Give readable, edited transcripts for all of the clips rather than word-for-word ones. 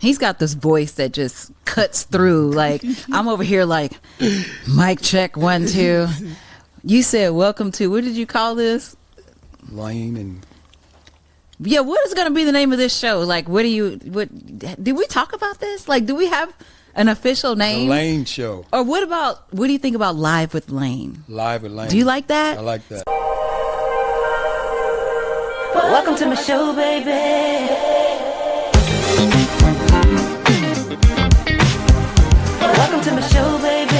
He's got this voice that just cuts through. Like, I'm over here like, mic check, 1, 2. You said, welcome to, what did you call this? Lane and... Yeah, what is going to be the name of this show? Like, what did we talk about this? Like, do we have an official name? The Lane Show. Or what do you think about Live with Lane? Live with Lane. Do you like that? I like that. Welcome to my show, baby. Welcome to my show, baby.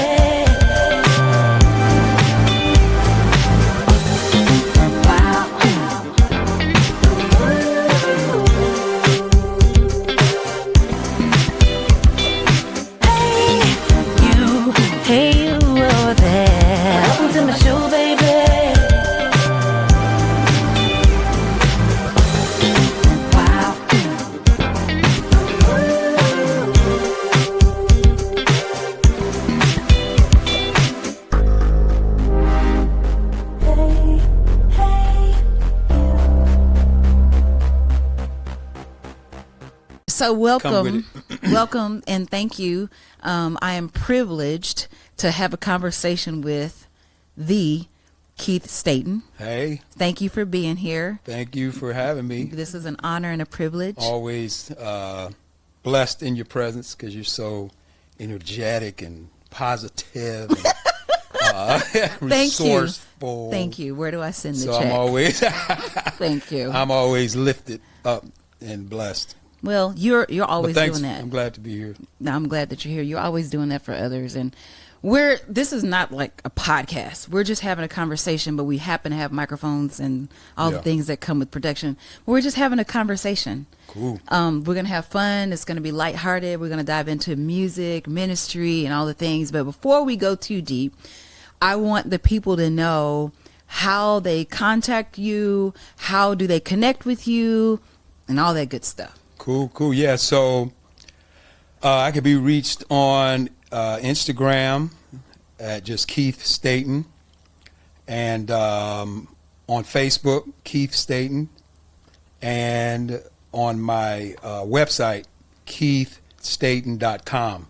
Wow. Hey, you over there. Welcome to my show, baby. So welcome, welcome, and thank you. I am privileged to have a conversation with the Keith Staten. Hey. Thank you for being here. Thank you for having me. This is an honor and a privilege. Always blessed in your presence because you're so energetic and positive and resourceful. Thank you. Where do I send the so check? I'm always Thank you. I'm always lifted up and blessed. Well, you're always doing that. I'm glad to be here. No, I'm glad that you're here. You're always doing that for others. And this is not like a podcast. We're just having a conversation, but we happen to have microphones and all the things that come with production. We're just having a conversation. Cool. We're going to have fun. It's going to be lighthearted. We're going to dive into music, ministry, and all the things. But before we go too deep, I want the people to know how they contact you, how do they connect with you, and all that good stuff. Cool. Yeah, so I could be reached on Instagram at just Keith Staten, and on Facebook, Keith Staten, and on my website, keithstaten.com.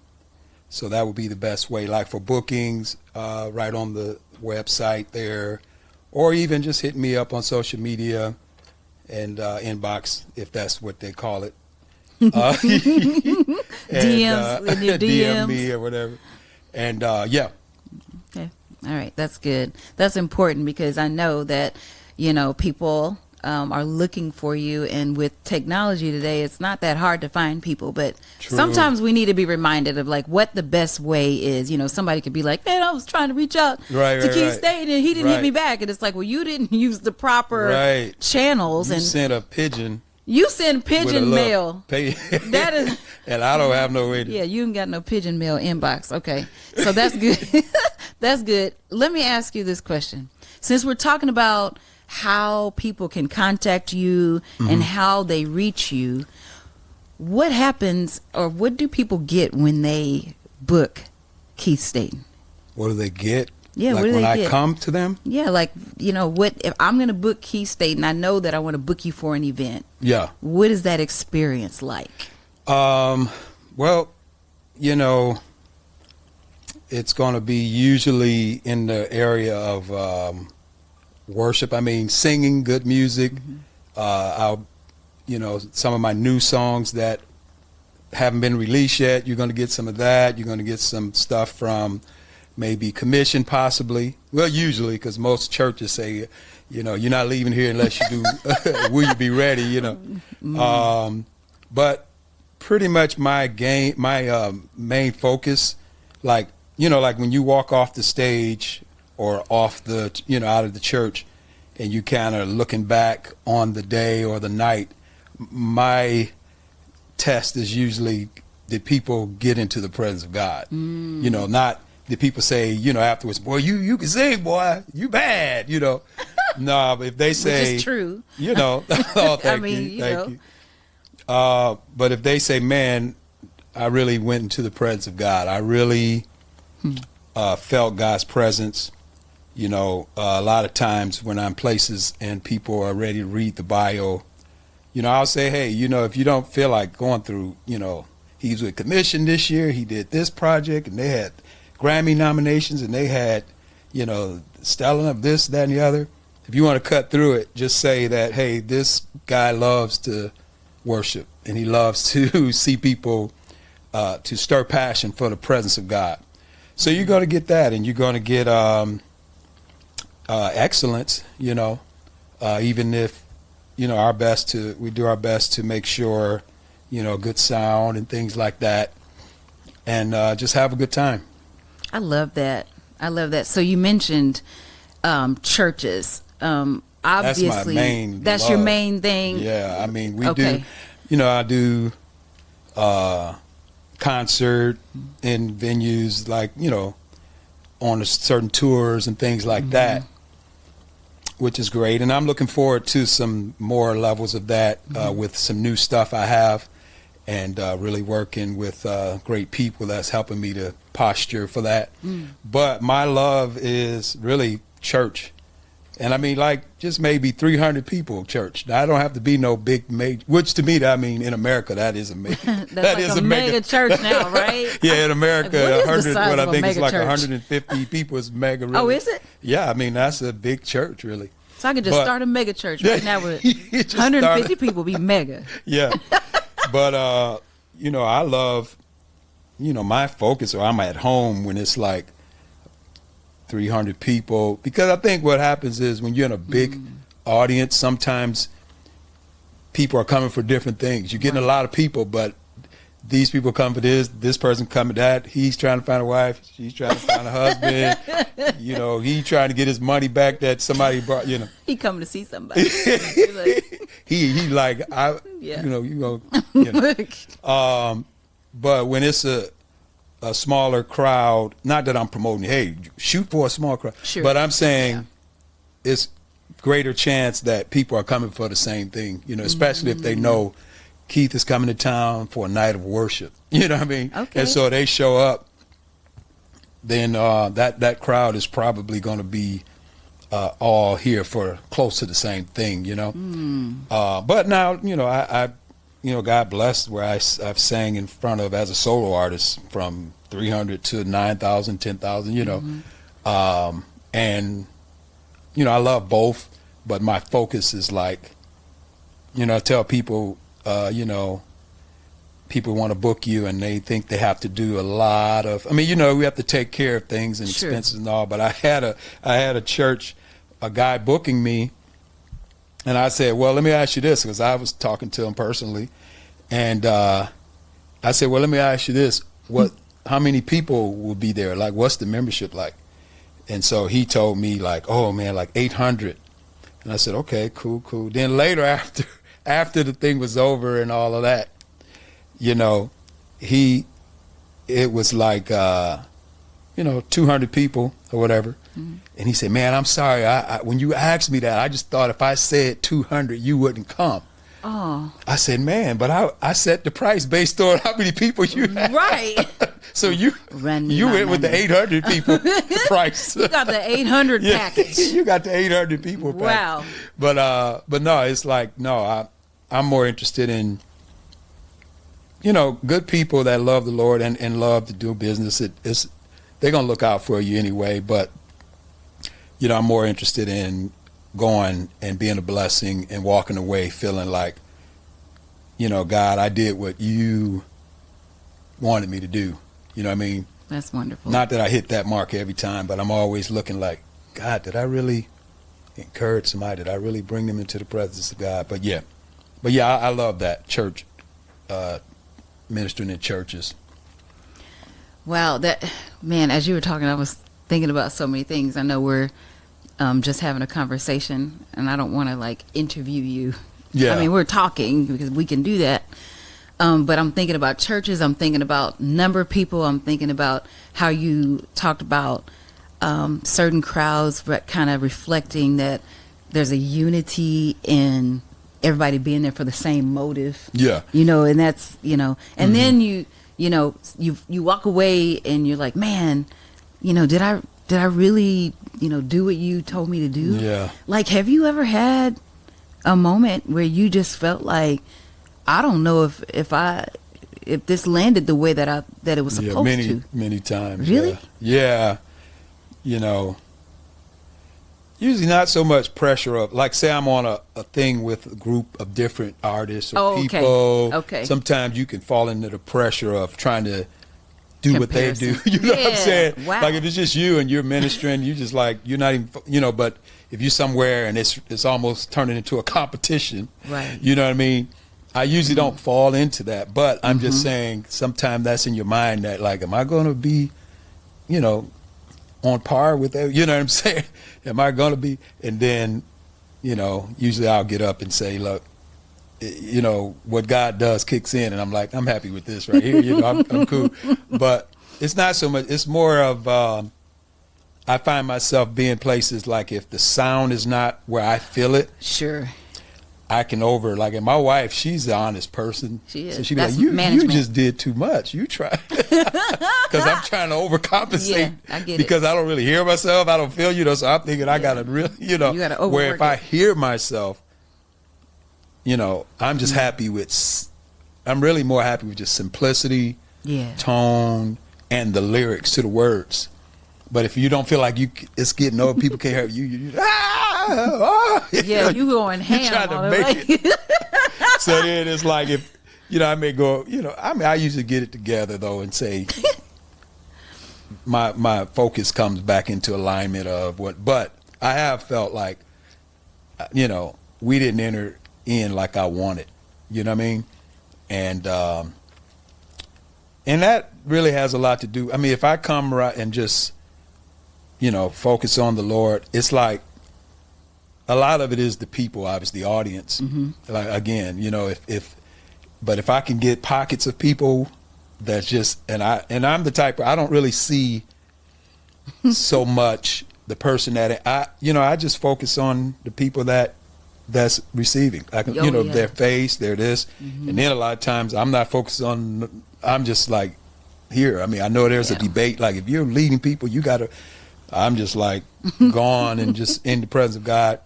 So that would be the best way, like for bookings, right on the website there, or even just hit me up on social media and inbox, if that's what they call it. DMs, in your DM me or whatever. And yeah. Okay. All right. That's good. That's important because I know that, people are looking for you. And with technology today, it's not that hard to find people. But sometimes we need to be reminded of like what the best way is. Somebody could be like, man, I was trying to reach out to Keith Staten and he didn't hit me back. And it's like, well, you didn't use the proper channels. You and sent a pigeon. You send pigeon mail. That is, and I don't have no way to. Yeah, you ain't got no pigeon mail inbox. Okay, so that's good. That's good. Let me ask you this question. Since we're talking about how people can contact you and how they reach you, what happens or what do people get when they book Keith Staten? What do they get? Yeah, like what do when they I get? come to them? Yeah, like, what if I'm going to book Keith Staten, I know that I want to book you for an event. Yeah. What is that experience like? Well, it's going to be usually in the area of worship. I mean, singing good music. I'll, some of my new songs that haven't been released yet, you're going to get some of that. You're going to get some stuff from maybe commission possibly. Well, usually, because most churches say, you're not leaving here unless you do, will you be ready, But pretty much my main focus, like when you walk off the stage or off the, out of the church and you kind of looking back on the day or the night, my test is usually, did people get into the presence of God? Not, the people say, afterwards, boy, you can sing, boy, you bad, No, but if they say, which is true, oh, thank you. But if they say, man, I really went into the presence of God, I really felt God's presence. A lot of times when I'm places and people are ready to read the bio, I'll say, hey, if you don't feel like going through, He's with Commission this year. He did this project, and they had Grammy nominations, and they had, you know, styling up this, that, and the other. If you want to cut through it, just say that, hey, this guy loves to worship, and he loves to see people to stir passion for the presence of God. So you're going to get that, and you're going to get excellence, you know, even if, you know, we do our best to make sure, you know, good sound and things like that, and just have a good time. I love that. I love that. So you mentioned churches. Obviously, that's your main thing. Yeah, I mean, we do, you know, I do concert in venues, like, you know, on certain tours and things like that, which is great. And I'm looking forward to some more levels of that with some new stuff I have, and really working with great people that's helping me to posture for that. But my love is really church. And I mean, like, just maybe 300 people church. Now, I don't have to be no big, major, which to me, I mean, in America, that is a mega. That's that like is a mega church now, right? Yeah, in America, like, 100, what I think is like church? 150 people is mega. Really. Oh, is it? Yeah, I mean, that's a big church, really. So I could just start a mega church right now with 150 people, be mega. Yeah. But, you know, I love, you know, my focus, or I'm at home when it's like 300 people, because I think what happens is when you're in a big audience, sometimes people are coming for different things. You're getting a lot of people, but these people come for this person come for that. He's trying to find a wife, she's trying to find a husband. You know, he trying to get his money back that somebody brought, you know. He coming to see somebody. he like, you know, you know. You know. But when it's a smaller crowd, not that I'm promoting, hey, shoot for a small crowd, but I'm saying it's greater chance that people are coming for the same thing, you know, especially if they know Keith is coming to town for a night of worship, you know what I mean? Okay. And so they show up, then that crowd is probably going to be all here for close to the same thing, you know. But now, you know, I you know, God bless where I've sang in front of, as a solo artist, from 300 to 9,000, 10,000, you know. And, you know, I love both, but my focus is like, you know, I tell people, you know, people want to book you and they think they have to do a lot of, I mean, you know, we have to take care of things and expenses and all, but I had a church, a guy booking me, and I said, well, let me ask you this, because I was talking to him personally. And I said, well, let me ask you this. How many people will be there? Like, what's the membership like? And so he told me, like, oh, man, like 800. And I said, okay, cool. Then later, after the thing was over and all of that, you know, it was like, you know, 200 people or whatever. And he said, man, I'm sorry. When you asked me that, I just thought if I said 200, you wouldn't come. Oh. I said, man, but I set the price based on how many people you had. Right. So you went with the 800 people price. You got the 800 package. You got the 800 people package. Wow. But no, it's like, no, I'm more interested in, you know, good people that love the Lord and love to do business. They're going to look out for you anyway, but you know, I'm more interested in going and being a blessing and walking away feeling like, you know, God, I did what you wanted me to do. You know what I mean? That's wonderful. Not that I hit that mark every time, but I'm always looking like, God, did I really encourage somebody? Did I really bring them into the presence of God? But yeah, I love that church, ministering in churches. Wow, that, man, as you were talking, I was thinking about so many things. I know we're just having a conversation, and I don't want to like interview you. Yeah. I mean, we're talking because we can do that. But I'm thinking about churches. I'm thinking about number of people. I'm thinking about how you talked about certain crowds, but kind of reflecting that there's a unity in everybody being there for the same motive. Yeah. You know, and that's, you know, and then you walk away and you're like, man, you know, did I really, you know, do what you told me to do? Yeah. Like, have you ever had a moment where you just felt like, I don't know if if this landed the way that it was supposed many times. Really? Yeah. You know, usually not so much pressure of, like, say I'm on a thing with a group of different artists or people. Okay. Sometimes you can fall into the pressure of trying to do what they do. Comparison. You know what I'm saying? Wow. Like, if it's just you and you're ministering, you just like, you're not even, you know, but if you're somewhere and it's almost turning into a competition, right? You know what I mean? I usually don't fall into that, but I'm just saying sometimes that's in your mind that, like, am I going to be, you know, on par with that? You know what I'm saying? Am I going to be? And then, you know, usually I'll get up and say, look, you know, what God does kicks in, and I'm like, I'm happy with this right here. You know, I'm cool. But it's not so much. It's more of I find myself being places like if the sound is not where I feel it. Sure. I can like, and my wife, she's the honest person. She is. So she be That's like, you management. just did too much. You try. Because I'm trying to overcompensate. Yeah, I get it. Because I don't really hear myself. I don't feel, you know, so I'm thinking I got to really, you know, You gotta overwork where if I it. hear myself, you know, I'm just happy with, I'm really more happy with just simplicity, tone, and the lyrics to the words. But if you don't feel like it's getting over, people can't hear you. You going ham. You trying to all the make way. it. So then it's like, if, you know, I may go, you know, I mean, I usually get it together though and say, my focus comes back into alignment of what, but I have felt like, you know, we didn't enter in like I wanted, you know what I mean? And that really has a lot to do. I mean, if I come right and just, you know, focus on the Lord, it's like a lot of it is the people, obviously, the audience. Like, again, you know, but if I can get pockets of people that's just, and I'm the type I don't really see so much the person that I just focus on the people that's receiving. I can, you know, their face, their this, and then a lot of times I'm not focused on. I'm just like here. I mean, I know there's a debate. Like, if you're leading people, you gotta. I'm just like gone and just in the presence of God.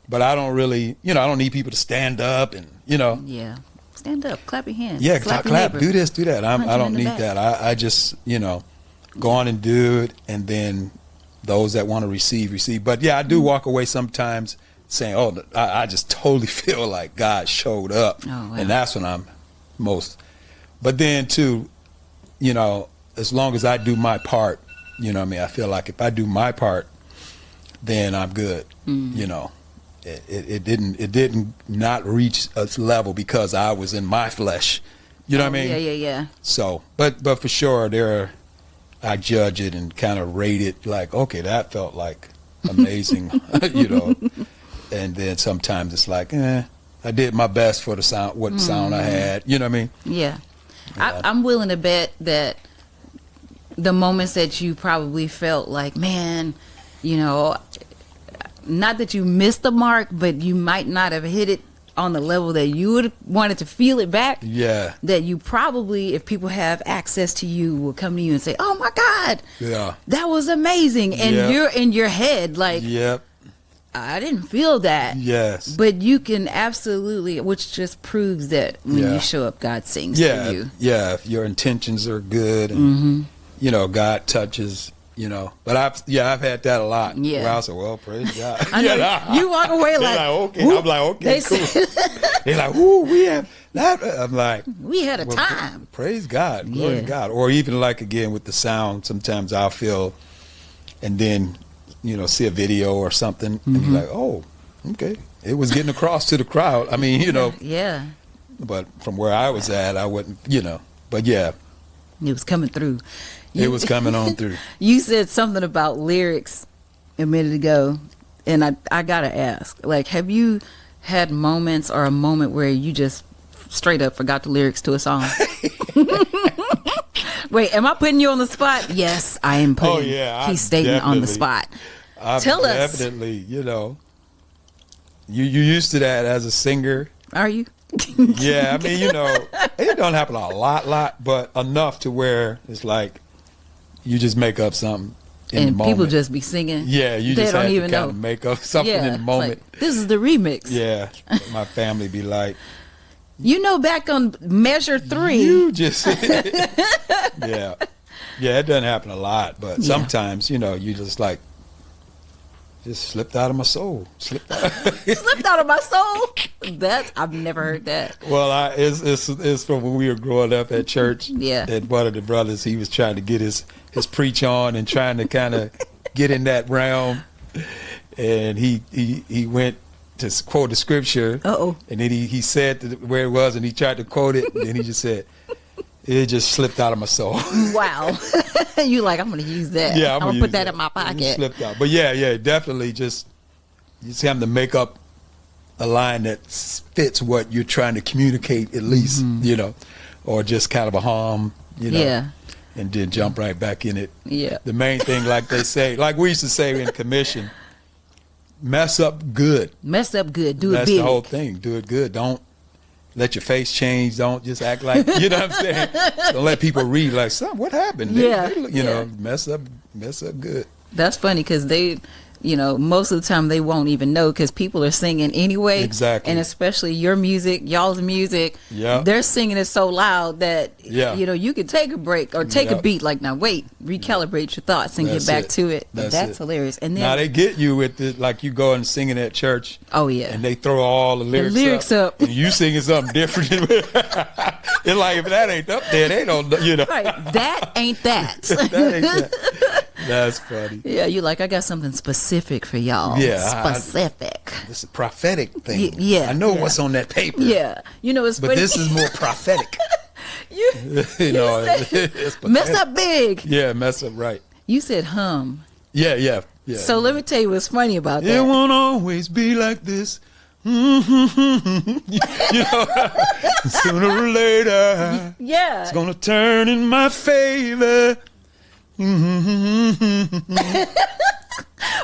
But I don't really, you know, I don't need people to stand up and, you know. Yeah. Stand up, clap your hands. Yeah, slap clap, your do this, do that. I Punch don't him in the need back. that. I just, you know, go on and do it, and then those that want to receive. But yeah, I do walk away sometimes saying, oh, I just totally feel like God showed up. Oh, wow. And that's when I'm most. But then too, you know, as long as I do my part, you know what I mean? I feel like if I do my part, then I'm good. You know, it didn't not reach a level because I was in my flesh. You know what I mean? Yeah. So, but for sure, I judge it and kind of rate it like, okay, that felt like amazing, you know. And then sometimes it's like, I did my best for the sound, what sound I had. You know what I mean? Yeah. I'm willing to bet that the moments that you probably felt like, man, you know, not that you missed the mark, but you might not have hit it on the level that you would wanted to feel it back. Yeah. That you probably, if people have access to you, will come to you and say, oh my God, that was amazing. And you're in your head like, I didn't feel that. Yes. But you can absolutely, which just proves that when you show up, God sings for you. Yeah, if your intentions are good and, you know, God touches, you know. But I've had that a lot. Yeah. Where I was like, well, praise God. I know, you walk away like, okay. I'm like, okay, cool. They're like, ooh, we have that. I'm like, we had a time. Praise God. Glory to God. Or even like, again, with the sound, sometimes I'll feel, and then, you know, see a video or something and be like, oh, okay. It was getting across to the crowd. I mean, you know. Yeah. But from where I was at, I wouldn't, you know. But yeah. It was coming through. It was coming on through. You said something about lyrics a minute ago, and I got to ask, like, have you had moments or a moment where you just straight up forgot the lyrics to a song? Wait, am I putting you on the spot? Yes, I am putting Keith Staten on the spot. Tell us. Definitely, you know, you used to that as a singer. Are you? Yeah, I mean, you know, it don't happen a lot, but enough to where it's like you just make up something in the moment. People just be singing. Yeah, you just don't have even to kind know. of make up something in the moment. Like, this is the remix. Yeah, my family be like, You know, back on measure 3. You just yeah, it doesn't happen a lot, but sometimes you just like just slipped out of my soul. Slipped out of my soul. I've never heard that. Well, it's from when we were growing up at church. Yeah. And one of the brothers, he was trying to get his preach on and trying to kind of get in that realm, and he went to quote the scripture. Uh-oh. And then he said where it was, and he tried to quote it, and then he just said, "It just slipped out of my soul." Wow. You like, I'm going to use that. Yeah, I'm going to put that in my pocket. It slipped out. But yeah, definitely you just have to make up a line that fits what you're trying to communicate at least, or just kind of a hum, Yeah. and then jump right back in it. Yeah. The main thing, like they say, like we used to say in commission, mess up good. Mess up good. Do it That's big. the whole thing. Do it good. Don't let your face change. Don't just act like, you know what I'm saying? Don't let people read like, son, what happened? Mess up good. That's funny because they, most of the time they won't even know because people are singing anyway. Exactly. And especially your music, y'all's music. Yeah. They're singing it so loud that, Yeah. You could take a break or take a beat like, now wait, recalibrate your thoughts and That's get back it. to it. That's That's it. hilarious. And then, Now they get you with it, like you go and singing at church. oh yeah. And they throw all the lyrics up. And you singing something different. It's like, if that ain't up there, they don't, Right. That ain't that. That ain't that. That's funny. Yeah, you like, I got something specific for y'all. Yeah, Specific. It's a prophetic thing. Yeah, I know yeah. what's on that paper. Yeah. It's But funny. this is more prophetic. you It's mess pathetic. up big. Yeah, mess up right. You said hum. Yeah. So let me tell you what's funny about It that. won't always be like this. Sooner or later, Yeah. it's gonna turn in my favor.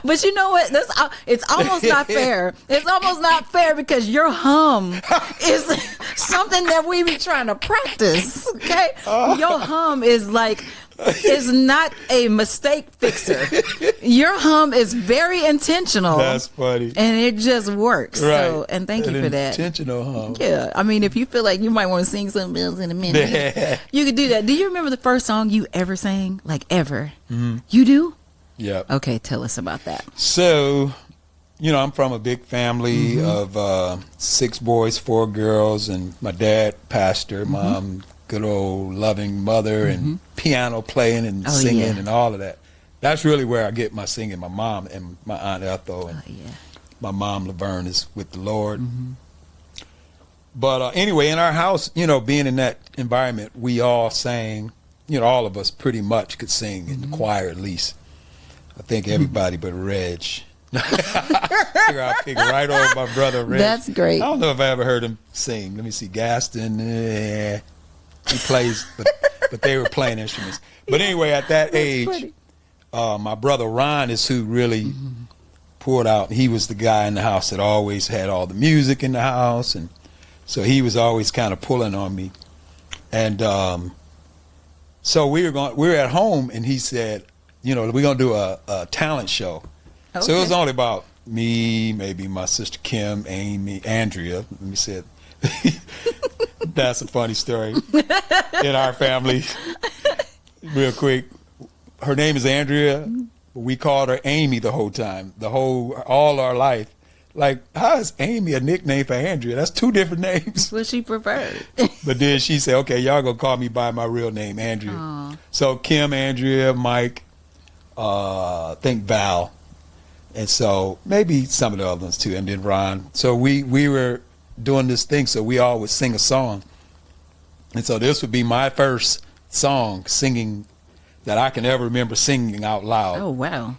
But you know what? It's almost not fair. It's almost not fair because your hum is something that we be trying to practice. Okay? Your hum is like, is not a mistake fixer. Your hum is very intentional. That's funny. And it just works. Right. So, and thank you for that. Intentional hum. Yeah. I mean, if you feel like you might want to sing something else in a minute, you could do that. Do you remember the first song you ever sang? Like ever? Mm-hmm. You do? Yeah. Okay, tell us about that. So, I'm from a big family of 6 boys, 4 girls, and my dad, pastor, mom, good old loving mother, and piano playing and singing and all of that. That's really where I get my singing. My mom and my aunt Ethel and my mom Laverne is with the Lord. But anyway, in our house, being in that environment, we all sang. All of us pretty much could sing in the choir at least. I think everybody but Reg. I pick right over my brother Reg. That's great. I don't know if I ever heard him sing. Let me see. Gaston, he plays, but they were playing instruments. But anyway, at that age, my brother Ron is who really poured out. He was the guy in the house that always had all the music in the house, and so he was always kind of pulling on me. And so we were at home, and he said, we're going to do a talent show. Okay. So it was only about me, maybe my sister Kim, Amy, Andrea. Let me say it. That's a funny story in our family. Real quick. Her name is Andrea. We called her Amy the whole time, all our life. Like, how is Amy a nickname for Andrea? That's 2 different names. That's what she preferred. But then she said, okay, y'all gonna call me by my real name, Andrea. Aww. So Kim, Andrea, Mike, I think Val, and so maybe some of the other ones too, and then Ron. So we were doing this thing, so we all would sing a song, and so this would be my first song singing that I can ever remember singing out loud. Oh wow!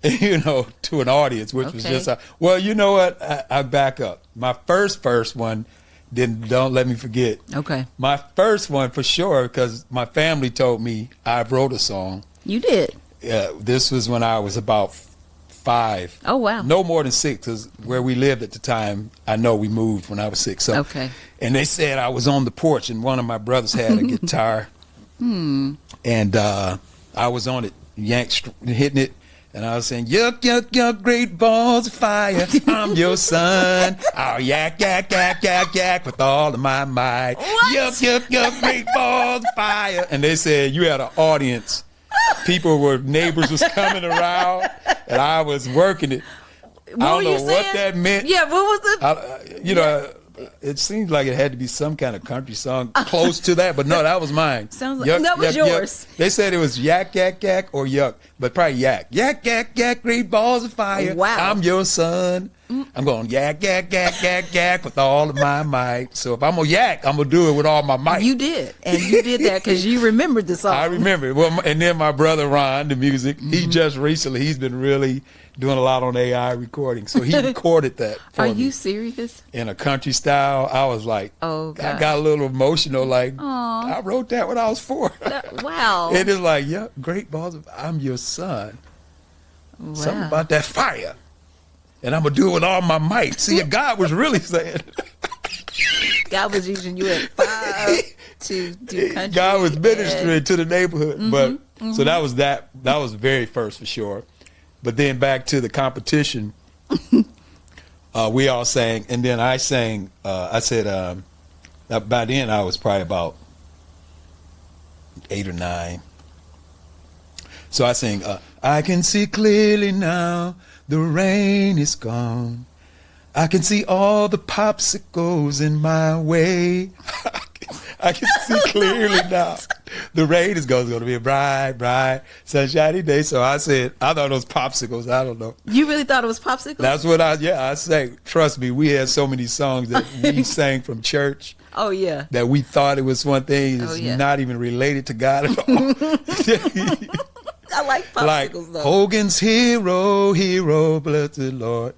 To an audience, which was just well, you know what? I back up. My first one. Don't let me forget. Okay. My first one for sure, because my family told me I wrote a song. You did. Yeah, this was when I was about 5. Oh wow! No more than 6, because where we lived at the time, I know we moved when I was 6. So, and they said I was on the porch, and one of my brothers had a guitar, and I was on it, hitting it, And I was saying, yuck, yuck, yuck, great balls of fire. I'm your son. I'll yak, yak, yak, yak, yak with all of my might. What? Yuck, yuck, yuck, great balls of fire. And they said you had an audience. Neighbors was coming around, and I was working it. What I don't were know you what saying? that meant. Yeah, what was it? It seemed like it had to be some kind of country song close to that, but no, that was mine. Sounds like that was yours. Yuck. They said it was yak, yak, yak, or yuck, but probably yak. Yak, yak, yak, great balls of fire. Wow. I'm your son. I'm going yak, yak, yak, yak, yak with all of my might. So if I'm going to yak, I'm going to do it with all my might. You did. And you did that because you remembered the song. I remember it. Well, and then my brother Ron, the music, he just recently, he's been really doing a lot on AI recording. So he recorded that for Are me you serious? in a country style. I was like, Oh, I God. got a little emotional. Like, Aw. I wrote that when I was 4. Wow. And it's like, yeah, great balls of, I'm your son. Wow. Something about that fire. And I'm going to do it with all my might. See, God was really saying. God was using you at 5 to do country. God was ministering and- to the neighborhood. But so that was that was very first for sure. But then back to the competition, we all sang, and then I sang. I said, by then I was probably about 8 or 9. So I sang, I can see clearly now, the rain is gone. I can see all the popsicles in my way. I can see clearly now. The rain is going to be a bright, bright, sunshiny day. So I said, I thought it was popsicles. I don't know. You really thought it was popsicles? That's what I sang. Trust me, we had so many songs that we sang from church Oh, yeah. that we thought it was one thing. It's yeah. not even related to God at all. I like popsicles, Like though. Hogan's hero, hero, bless the Lord.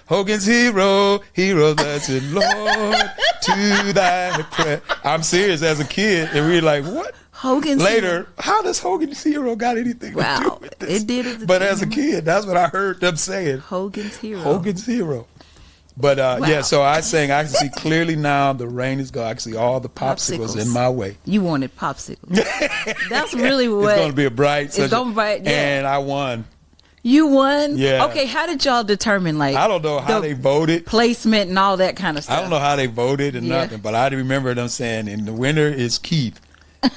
Hogan's hero, hero, bless the Lord. To thy prayer. I'm serious as a kid, and we were like, what? Hogan's Later, how does Hogan's hero got anything to Wow. do with this? It did as a But kid. as a kid, that's what I heard them saying. Hogan's hero. Hogan's hero. But yeah, so I sang, I can see clearly now the rain is gone. I can see all the popsicles in my way. You wanted popsicles. That's really what. It's going to be a bright It's gonna be bright, yeah. And I won. You won? Yeah. Okay, how did y'all determine, like, I don't know how the they voted. placement and all that kind of stuff? I don't know how they voted and Yeah. nothing, but I remember them saying, and the winner is Keith.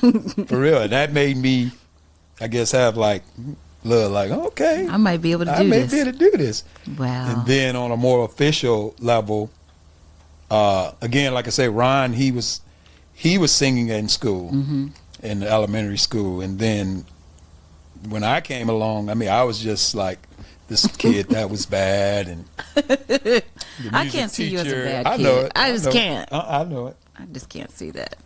For real. And that made me, I guess, have like, look, like, okay, I might be able to I do may this. be able to do this. Wow. And then on a more official level, again, like I say, Ron, he was singing in school, in the elementary school. And then when I came along, I mean, I was just like this kid that was bad. And the I music can't see you as a teacher- bad I know kid. it. I just know it. can't. I know it. I just can't see that.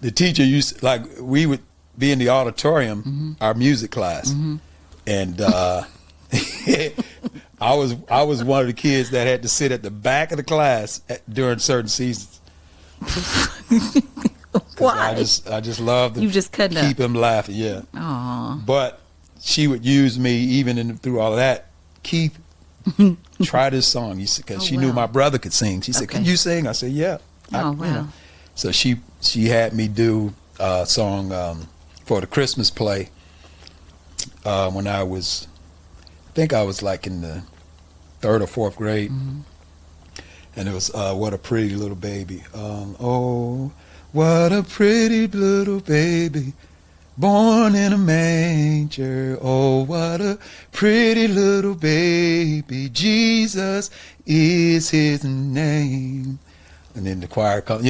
The teacher used, like, we would be in the auditorium, our music class, and I was one of the kids that had to sit at the back of the class during certain seasons. 'Cause Why? I just loved to You just couldn't keep him laughing. Yeah, Aw. but she would use me even through all of that. Keith, try this song, because Oh, she knew wow. my brother could sing. She said, Okay. "Can you sing?" I said, "Yeah." Oh, wow. So she had me do a song for the Christmas play when I think I was like in the 3rd or 4th grade, and it was "What a Pretty Little Baby." Oh, what a pretty little baby, born in a manger. Oh, what a pretty little baby, Jesus is his name. And then the choir comes,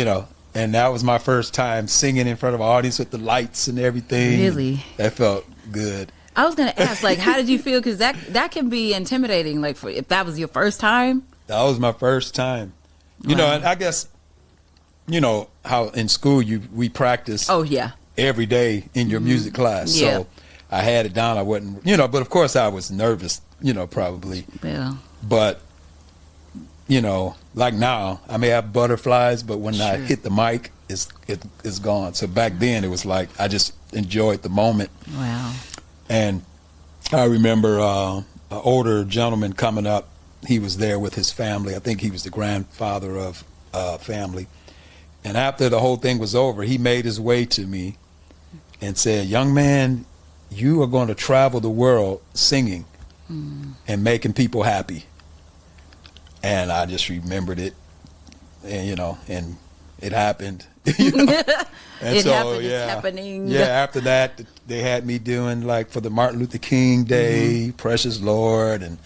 and that was my first time singing in front of an audience with the lights and everything. Really? That felt good. I was going to ask, like, how did you feel? Because that can be intimidating, like, if that was your first time. That was my first time. You know, Wow. and I guess, how in school we practice Oh, yeah. every day in your music class. Yeah. So I had it down. I wasn't, but of course I was nervous, probably. Well, But, like now, I may have butterflies, but when I Sure. hit the mic, it's gone. So back then it was like I just enjoyed the moment. wow. And I remember an older gentleman coming up. He was there with his family. I think he was the grandfather of family. And after the whole thing was over, he made his way to me and said, "Young man, you are going to travel the world singing and making people happy. And I just remembered it, and and it happened. And It happened. It's happening. Yeah, after that, they had me doing like for the Martin Luther King Day, Precious Lord, and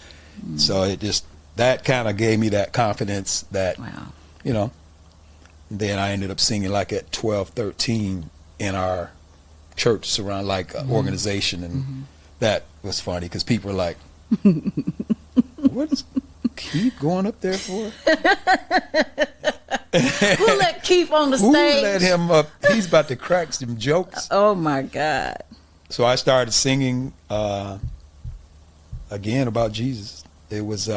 so it just, that kind of gave me that confidence that, wow. Then I ended up singing like at 12, 13 in our church surround like organization, and that was funny because people were like, what is Keith going up there for? Who let Keith on the stage? Who let him up? He's about to crack some jokes. Oh my God. So I started singing again about Jesus. It was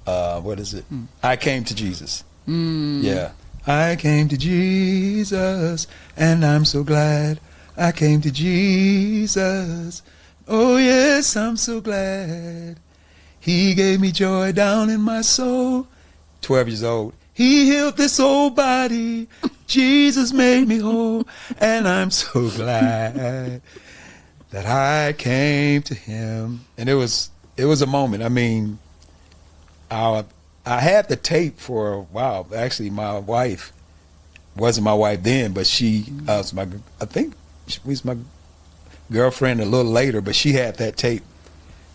what is it? I Came to Jesus. Yeah. I came to Jesus, and I'm so glad I came to Jesus. Oh yes, I'm so glad. He gave me joy down in my soul. 12 years old. He healed this old body. Jesus made me whole, and I'm so glad that I came to him. And it was a moment. I mean, I had the tape for a while. Actually, my wife wasn't my wife then, but she was I think she was my girlfriend a little later, but she had that tape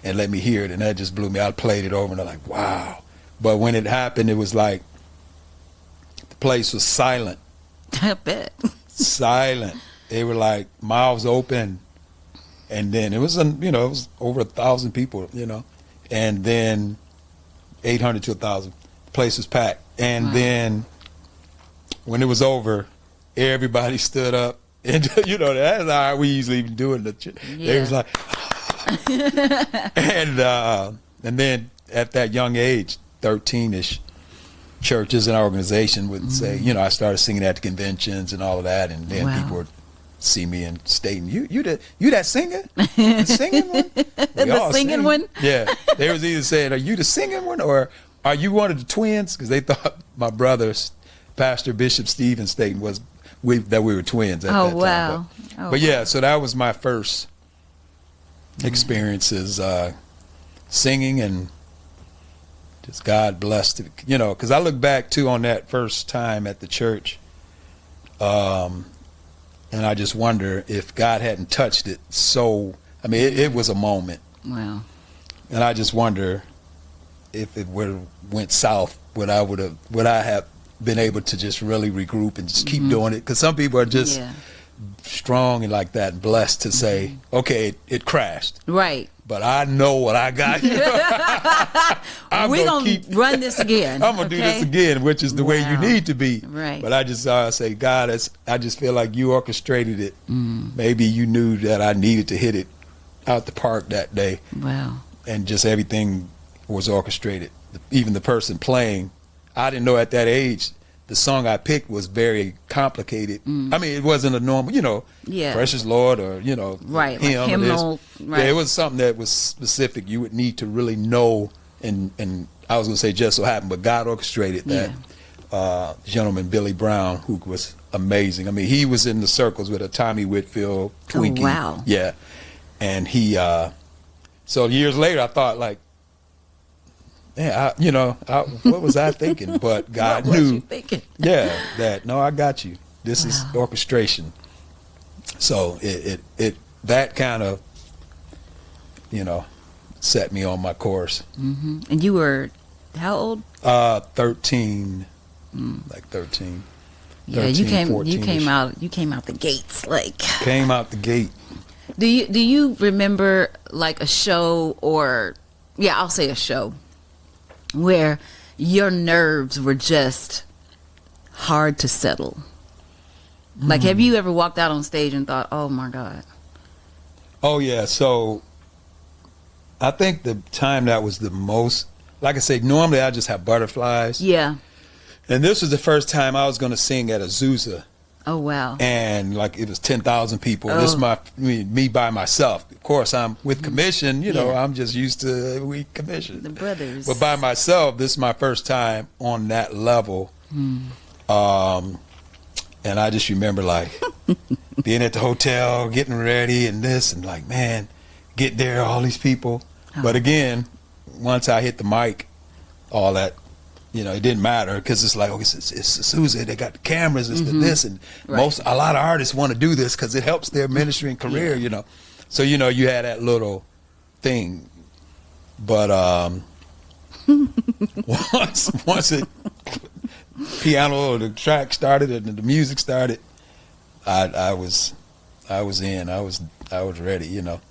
and let me hear it, and that just blew me. I played it over, and I'm like, wow. But when it happened, it was like the place was silent. I bet. Silent. They were like mouths open, and then it was it was over 1,000 people, and then 800 to 1,000. The place was packed, and then when it was over, everybody stood up, and that's how we usually do it. They was like, and then at that young age, 13ish, churches and organization would say, I started singing at the conventions and all of that, and then people would see me and Staten, you that singer, the singing one, the singing one. Yeah, they was either saying, are you the singing one, or are you one of the twins? Because they thought my brother, Pastor Bishop Stephen Staten, that we were twins at that time. Wow. But yeah, so that was my first experiences singing, and just God blessed it, because I look back too on that first time at the church, and I just wonder if God hadn't touched it. So I mean, it was a moment. Wow. And I just wonder if it would have went south, would I have been able to just really regroup and just keep doing it? Because some people are just strong and like that, blessed to say, okay, it crashed. Right. But I know what I got. We're going to run this again. I'm going to do this again, which is the way you need to be. Right. But I just say, God, I just feel like you orchestrated it. Maybe you knew that I needed to hit it out the park that day. Wow. And just everything was orchestrated. Even the person playing, I didn't know at that age the song I picked was very complicated. I mean, it wasn't a normal, Precious Lord or, right, hymn. Like hymnal, right. Yeah, it was something that was specific. You would need to really know, and I was going to say just so happened, but God orchestrated that. Gentleman, Billy Brown, who was amazing. I mean, he was in the circles with a Tommy Whitfield, Twinkie. Oh, wow. Yeah. And he, so years later, I thought like, what was I thinking? But God what knew. was you thinking? No, I got you. This is orchestration. So it that kind of, set me on my course. And you were how old? 13, like 13. Yeah, 13, you came out the gates like. Came out the gate. Do you remember like a show or I'll say a show where your nerves were just hard to settle? Like, have you ever walked out on stage and thought, oh my God? Oh yeah. So I think the time that was the most, like I said, normally I just have butterflies. Yeah. And this was the first time I was going to sing at Azusa. Oh wow. And like it was 10,000 people. Oh. This is me by myself. Of course, I'm with commission. I'm just used to we commission. The brothers. But by myself, this is my first time on that level. And I just remember like being at the hotel, getting ready and this, and like, man, get there, all these people. But again, once I hit the mic, all that, you know, it didn't matter, because it's like, okay, it's Susie, they got the cameras, it's the this, and a lot of artists want to do this because it helps their ministry and career, you know. So, you know, you had that little thing. But once it piano or the track started and the music started, I was in. I was ready, you know.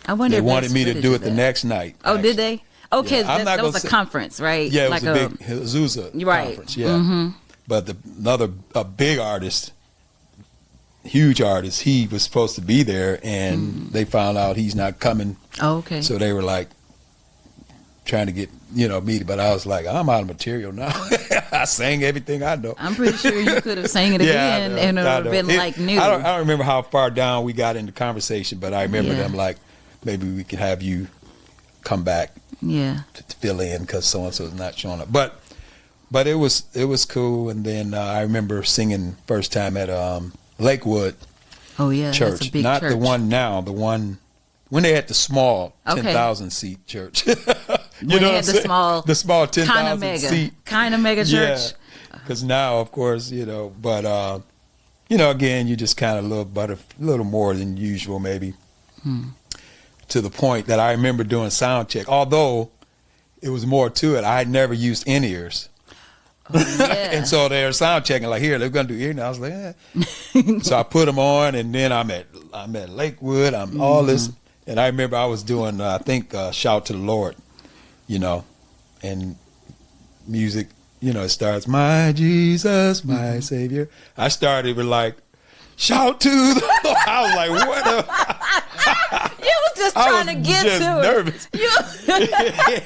I wonder they if wanted me to do it the next night. Oh, actually. Did they? Okay, yeah, that was a conference, right? Yeah, it like was a big Azusa conference. Yeah, but a big artist, huge artist, he was supposed to be there, and they found out he's not coming. Oh, okay. So they were like trying to get, you know, me, but I was like, I'm out of material now. I sang everything I know. I'm pretty sure you could have sang it again, and it would have been like new. I don't remember how far down we got in the conversation, but I remember them like, maybe we could have you come back. Yeah, to fill in because so and so is not showing up. But it was cool. And then I remember singing first time at Lakewood. Oh yeah, church, that's a big not church. The one now, the one when they had the small 10,000 seat church. you when know they had the small 10,000 seat kind of mega church. Because now, of course, you know, but you know, again, you just kind of a little more than usual, maybe. To the point that I remember doing sound check, although it was more to it. I had never used in-ears. Oh, yeah. And so they're sound checking, like, here, they're going to do ear. And I was like, So I put them on, and then I'm at Lakewood, all this. And I remember I was doing, I think, Shout to the Lord, you know, and music, you know, it starts, my Jesus, my Savior. I started with like, shout to the Lord. I was like, what the? You was just trying to get to nervous. it.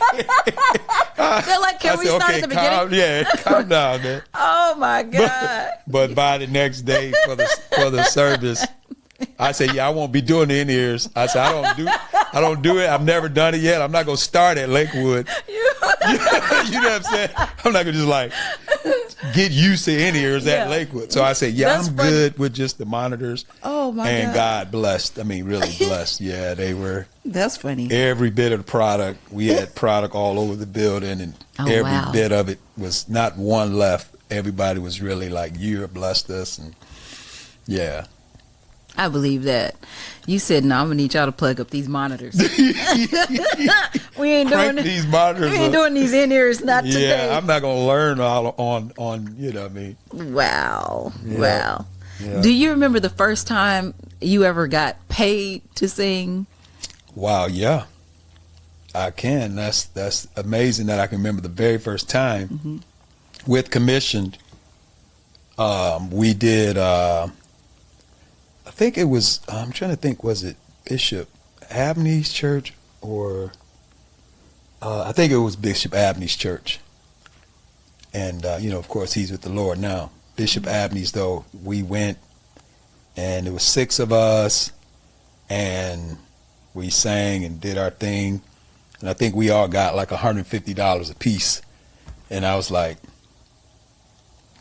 They're like, can we start at the beginning? Calm down, man. Oh my God. But by the next day for the service, I said, I won't be doing the in-ears. I said, I don't do it. I've never done it yet. I'm not gonna start at Lakewood. You know what I'm saying? I'm not gonna just like get used to in-ears at Lakewood. So I said, I'm good with just the monitors. Oh my God. And God blessed. I mean, really blessed. Yeah, they were. That's funny. Every bit of the product. We had product all over the building, and every bit of it was not one left. Everybody was really like, you blessed us, and yeah. I believe that. You said, no, I'm gonna need y'all to plug up these monitors. we ain't doing these monitors. We ain't doing these in-ears, not today. Yeah, I'm not gonna learn all on you know what I mean. Wow. Yeah. Wow. Yeah. Do you remember the first time you ever got paid to sing? Wow, yeah. I can. That's amazing that I can remember the very first time with commissioned. We did I think it was, I'm trying to think, was it Bishop Abney's church or, I think it was Bishop Abney's church. And, you know, of course, he's with the Lord now. Bishop Abney's, though, we went, and it was 6 of us, and we sang and did our thing. And I think we all got like $150 a piece. And I was like,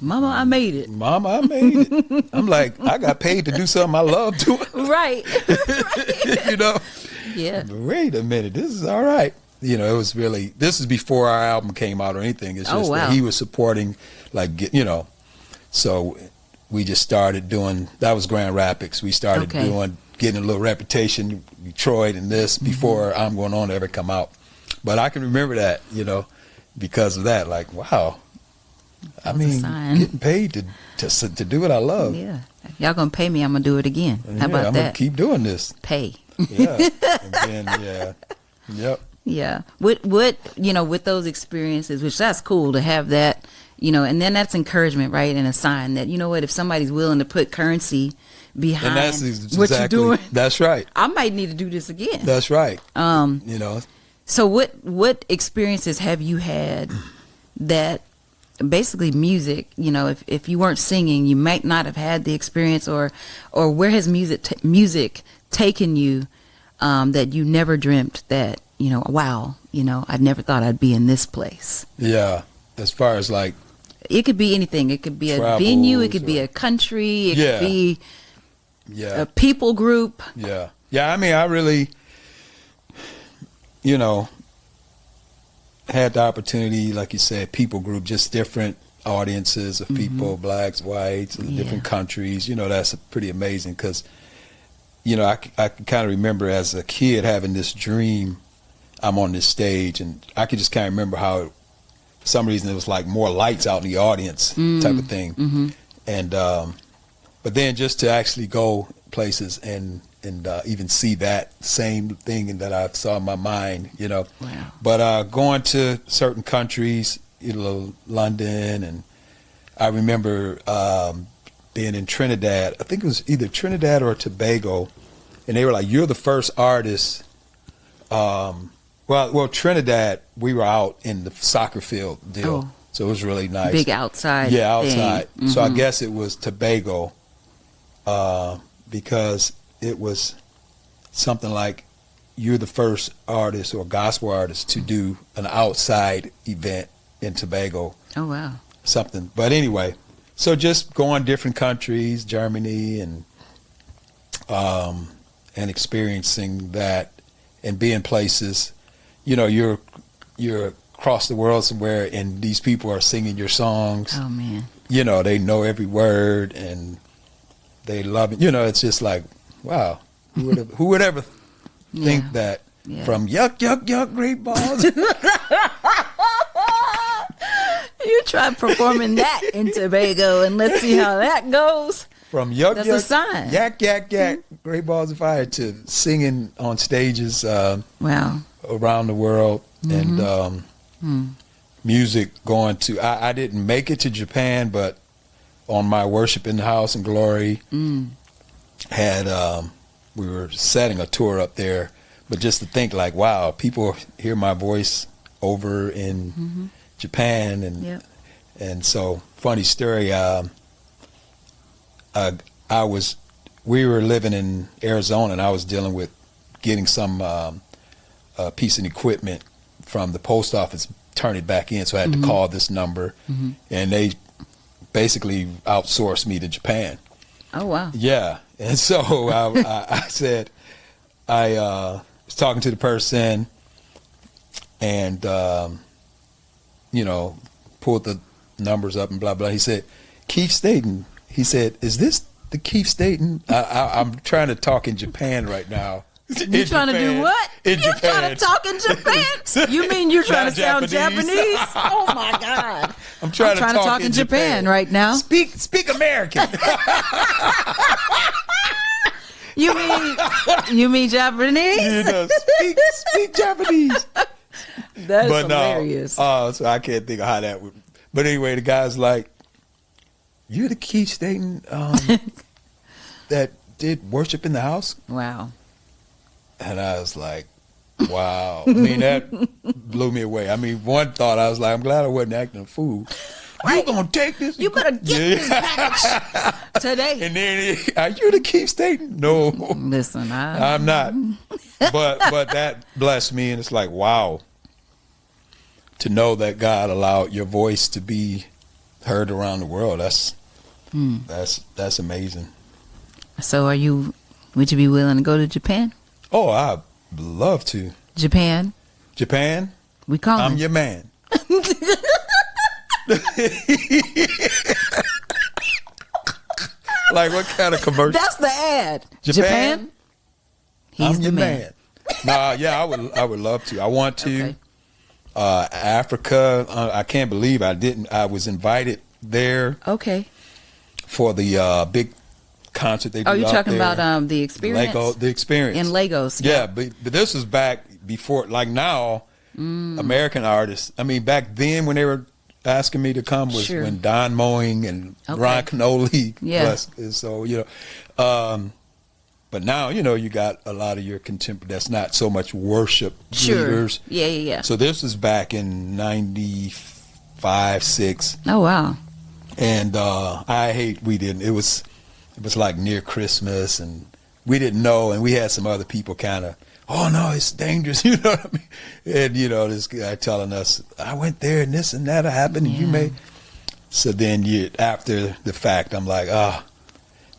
Mama, I made it. Mama, I made it. I'm like, I got paid to do something I love doing. Right. You know? Yeah. But wait a minute, this is all right. You know, it was really, this is before our album came out or anything. It's just that he was supporting, like, you know. So we just started doing, that was Grand Rapids. We started getting a little reputation, Detroit and this, before I'm Going On to ever come out. But I can remember that, you know, because of that. Like, wow. I mean, getting paid to do what I love. Yeah. If y'all gonna pay me, I'm gonna do it again. How about I'm that? Gonna keep doing this. Pay. Yeah. And then, yep. Yeah. What you know, with those experiences, which that's cool to have that, you know, and then that's encouragement, right? And a sign that, you know what, if somebody's willing to put currency behind what you're doing, that's right. I might need to do this again. That's right. You know. So what experiences have you had that basically music, you know, if you weren't singing, you might not have had the experience, or where has music taken you that you never dreamt that, you know, wow, you know, I never thought I'd be in this place. Yeah. As far as like, it could be anything. It could be a venue, it could be a country, it could be Yeah. a people group. Yeah. Yeah. I mean, I really, you know, had the opportunity, like you said, people group, just different audiences of people, blacks, whites, different countries. You know, that's pretty amazing because, you know, I can kind of remember as a kid having this dream. I'm on this stage, and I could just kind of remember how, for some reason, it was like more lights out in the audience type of thing. And but then just to actually go places and even see that same thing that I saw in my mind, you know. Wow. But going to certain countries, you know, London, and I remember being in Trinidad. I think it was either Trinidad or Tobago, and they were like, "You're the first artist." Well, Trinidad, we were out in the soccer field deal, so it was really nice. Big outside. Yeah, outside. Thing. So I guess it was Tobago, because it was something like, you're the first artist or gospel artist to do an outside event in Tobago. Oh, wow. Something. But anyway, so just going different countries, Germany, and experiencing that and being places. You know, you're across the world somewhere, and these people are singing your songs. Oh, man. You know, they know every word, and they love it. You know, it's just like, wow, who would ever think that from yuck, yuck, yuck, great balls. You try performing that in Tobago, and let's see how that goes. From yuck, That's yuck, a sign. yak, yak, yak, great balls of fire, to singing on stages Wow. around the world, and music going to, I didn't make it to Japan, but on my Worship in the House and Glory, had we were setting a tour up there, but just to think like, wow, people hear my voice over in Japan, and so funny story. We were living in Arizona, and I was dealing with getting some piece of equipment from the post office, turn it back in, so I had to call this number, and they basically outsourced me to Japan. Oh, wow. Yeah, and so I said, I was talking to the person, and you know, pulled the numbers up and blah blah. He said, Keith Staten. He said, "Is this the Keith Staten?" I'm trying to talk in Japan right now. You trying to do what? In You're Japan. trying to talk in Japan? You mean you're trying to sound Japanese? Oh my God! I'm trying to talk in Japan right now. Speak American. You mean Japanese? You know, speak Japanese. That is hilarious. No, so I can't think of how that would. But anyway, the guy's like, "You're the Keith Staten that did Worship in the House?" Wow. And I was like, wow. I mean, that blew me away. I mean, one thought, I was like, I'm glad I wasn't acting a fool. Right. You gonna take this? You better get this package today. And then, are you the Keith Staten? No. Listen, I'm not. But that blessed me, and it's like, wow. To know that God allowed your voice to be heard around the world, that's amazing. So would you be willing to go to Japan? Oh, I'd love to. Japan? We call I'm him. your man. Like, what kind of commercial? That's the ad. Japan? He's I'm the your man. Nah, yeah, I would love to. I want to. Okay. Africa, I can't believe I was invited there. Okay. For the big concert they do. Oh, you're out talking there. about the experience? The experience. In Lagos. Yeah, but this was back before, like now, American artists. I mean, back then when they were asking me to come was when Don Mowing and Ron Canoli. Yeah. So, you know, but now, you know, you got a lot of your contemporary, that's not so much worship leaders. Yeah. So this was back in 95, 6. Oh, wow. And it was like near Christmas, and we didn't know, and we had some other people kind of, oh no, it's dangerous, you know what I mean? And you know, this guy telling us, I went there and this and that happened, and you may. So then after the fact, I'm like,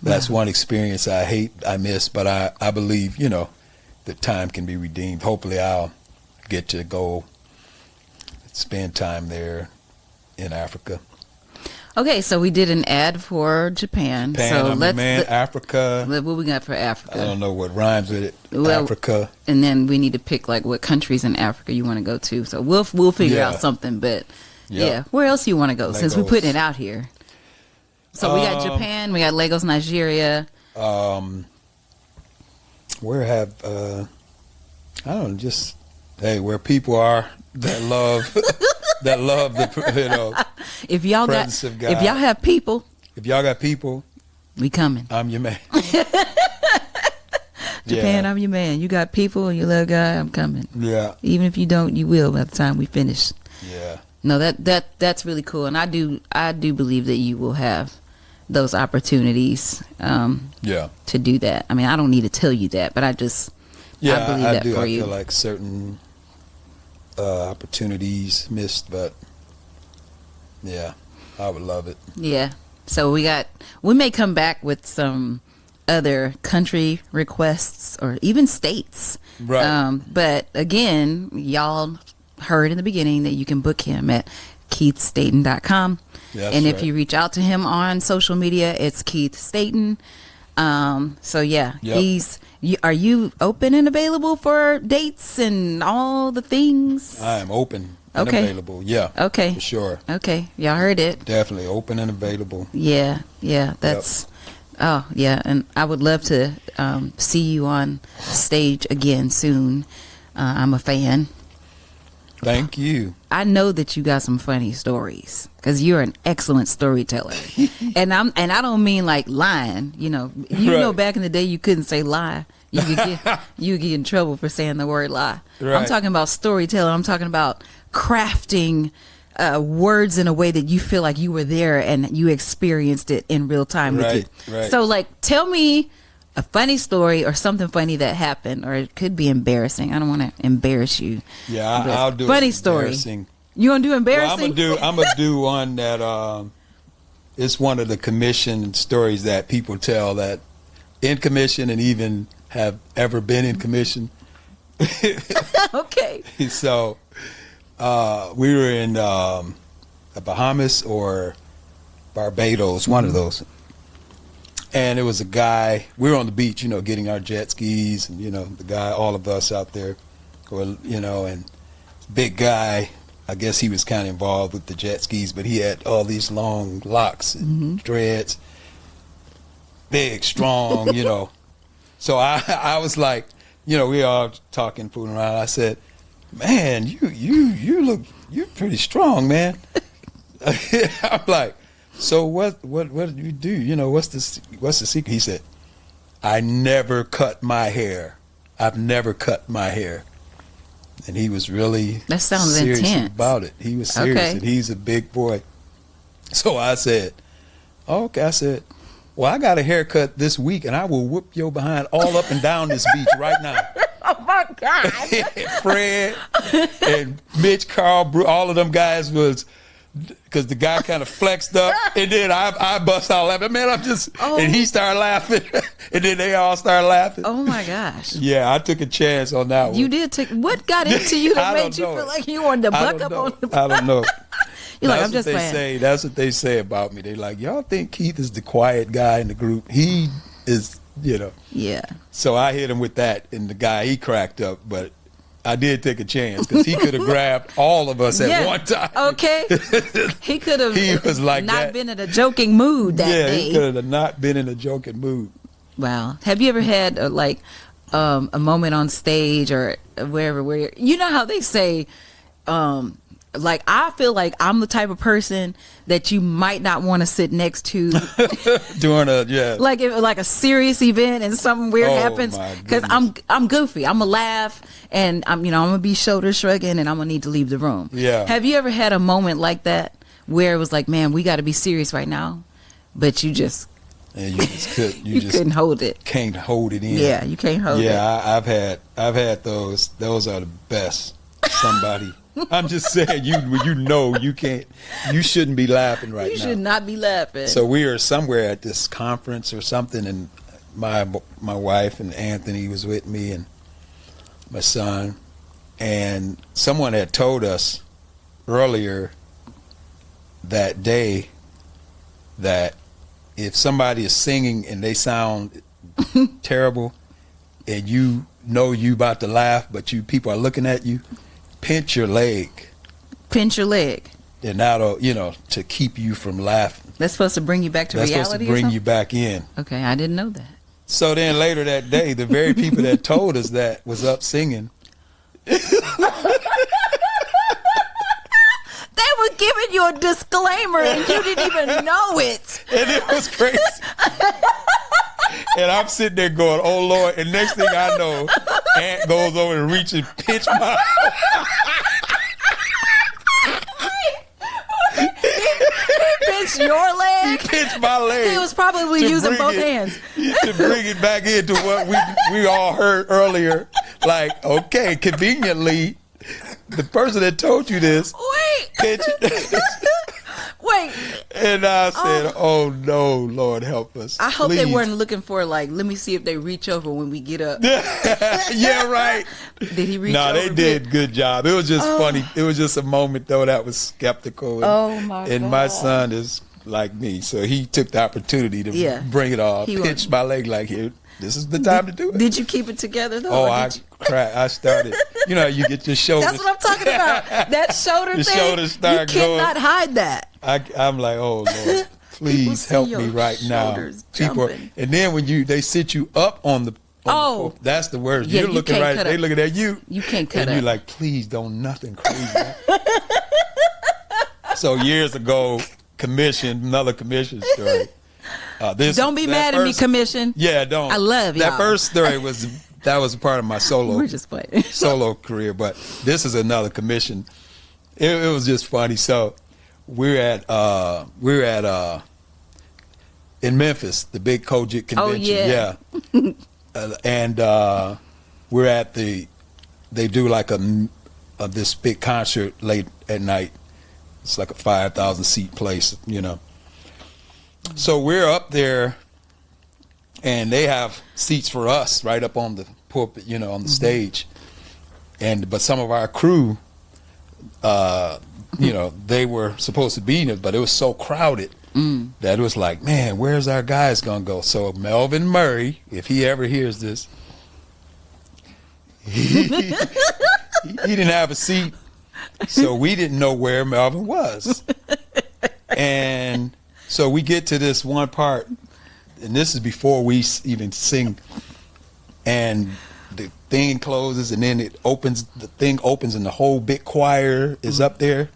That's one experience I miss, but I believe, the time can be redeemed. Hopefully I'll get to go spend time there in Africa. Okay, so we did an ad for Japan. So Africa. What we got for Africa? I don't know what rhymes with it. Well, Africa. And then we need to pick like what countries in Africa you want to go to. So we'll figure out something. But yeah, where else you want to go since we're putting it out here? So we got Japan, we got Lagos, Nigeria. Where have I don't know, just where people are that love the if y'all presence of God. If y'all have people, if y'all got people, we coming. I'm your man. Japan, I'm your man. You got people and you love God, I'm coming. Yeah. Even if you don't, you will by the time we finish. Yeah. No, that's really cool, and I do believe that you will have those opportunities. To do that. I mean, I don't need to tell you that, but I believe that for you. I feel like certain opportunities missed, but yeah, I would love it. Yeah. So we may come back with some other country requests or even states. Right. But again, y'all heard in the beginning that you can book him at keithstaten.com. And if you reach out to him on social media, it's Keith Staten. So yeah, are you open and available for dates and all the things? I am open and available. Yeah. Okay. For sure. Okay. Y'all heard it. Definitely open and available. Yeah. Yeah. That's, oh yeah. And I would love to, see you on stage again soon. I'm a fan. Thank you. I know that you got some funny stories because you're an excellent storyteller, and I don't mean like lying. You know, back in the day you couldn't say lie. You could get in trouble for saying the word lie. Right. I'm talking about storytelling. I'm talking about crafting words in a way that you feel like you were there and you experienced it in real time with you. Right. So like, tell me a funny story or something funny that happened, or it could be embarrassing. I don't want to embarrass you. Yeah, I'll do funny story. You gonna do embarrassing? Well, I'm gonna do one that it's one of the commission stories that people tell that in commission and even have ever been in commission. Okay. So we were in the Bahamas or Barbados, one of those. And it was a guy, we were on the beach, getting our jet skis, and, the guy, all of us out there, and big guy, I guess he was kind of involved with the jet skis, but he had all these long locks and dreads, big, strong, So I was like, we all talking, fooling around. I said, man, you're pretty strong, man. I'm like, so what did you do? What's the secret? He said, I never cut my hair. I've never cut my hair. And he was really serious about it. He was serious, and he's a big boy. So I said, okay. I said, well, I got a haircut this week, and I will whoop your behind all up and down this beach right now. Oh my God. Fred and Mitch, Carl, all of them guys was, because the guy kind of flexed up, and then I bust out laughing. Man, and he started laughing, and then they all started laughing. Oh my gosh! Yeah, I took a chance on that one. You did take. What got into you that made you feel like you wanted to buck up on the? I don't know. You're like, I'm just playing. That's what they say about me. They like, y'all think Keith is the quiet guy in the group? He is, Yeah. So I hit him with that, and the guy, he cracked up, but I did take a chance because he could have grabbed all of us at one time. Okay. He could have like not been in a joking mood that day. Yeah, he could have not been in a joking mood. Wow. Have you ever had a moment on stage or wherever where how they say I feel like I'm the type of person that you might not want to sit next to during like a serious event and something weird happens, because I'm goofy. I'm gonna laugh and I'm gonna be shoulder shrugging and I'm gonna need to leave the room. Yeah. Have you ever had a moment like that where it was like, man, we got to be serious right now, but you just couldn't hold it. Can't hold it in. Yeah, you can't hold it. Yeah, I've had those. Those are the best. I'm just saying, you know, you shouldn't be laughing right now. You should not be laughing. So we are somewhere at this conference or something, and my wife and Anthony was with me and my son, and someone had told us earlier that day that if somebody is singing and they sound terrible and you know you about to laugh but people are looking at you, pinch your leg. Pinch your leg. And that'll, to keep you from laughing. That's supposed to bring you back to reality. That's supposed to bring you back in. Okay, I didn't know that. So then later that day, the very people that told us that was up singing. They were giving you a disclaimer and you didn't even know it. And it was crazy. And I'm sitting there going, oh Lord. And next thing I know, Aunt goes over and reaches and pinch my He pinched your leg? He pinched my leg. He was probably using both hands. To bring it back into what we all heard earlier. Like, okay, conveniently, the person that told you this. Wait. And I said, oh no, Lord help us. I hope please. they weren't looking for, like, let me see if they reach over when we get up. Yeah, right. Did he reach over? No, they did. Good job. It was just funny. It was just a moment, though, that was skeptical. And, and my son is like me, so he took the opportunity to bring it all. Pinch my leg like, here, this is the time to do it. Did you keep it together, though? Oh, I started. You know, you get your shoulders. That's what I'm talking about. That shoulder the thing. Shoulders start you cannot hide that. I'm like, oh Lord, please help me right now. People, and then when they sit you up on the that's the worst. Yeah, you're looking right. They looking at you. You can't cut and up. you're like, please don't nothing crazy. So years ago, another commission story. Don't be mad at me, commission. Yeah, don't. I love y'all. That first story was a part of my We're just playing. solo career, but this is another commission. It was just funny. So we're at in Memphis, the big COGIC convention. And we're at they do like this big concert late at night. It's like a 5,000 seat place, So we're up there, and they have seats for us right up on the pulpit, on the stage. But some of our crew, they were supposed to be in it, but it was so crowded that it was like, man, where's our guys gonna go? So Melvin Murray, if he ever hears this, he didn't have a seat, so we didn't know where Melvin was. And so we get to this one part, and this is before we even sing, and the thing closes, and then the thing opens, and the whole big choir is up there.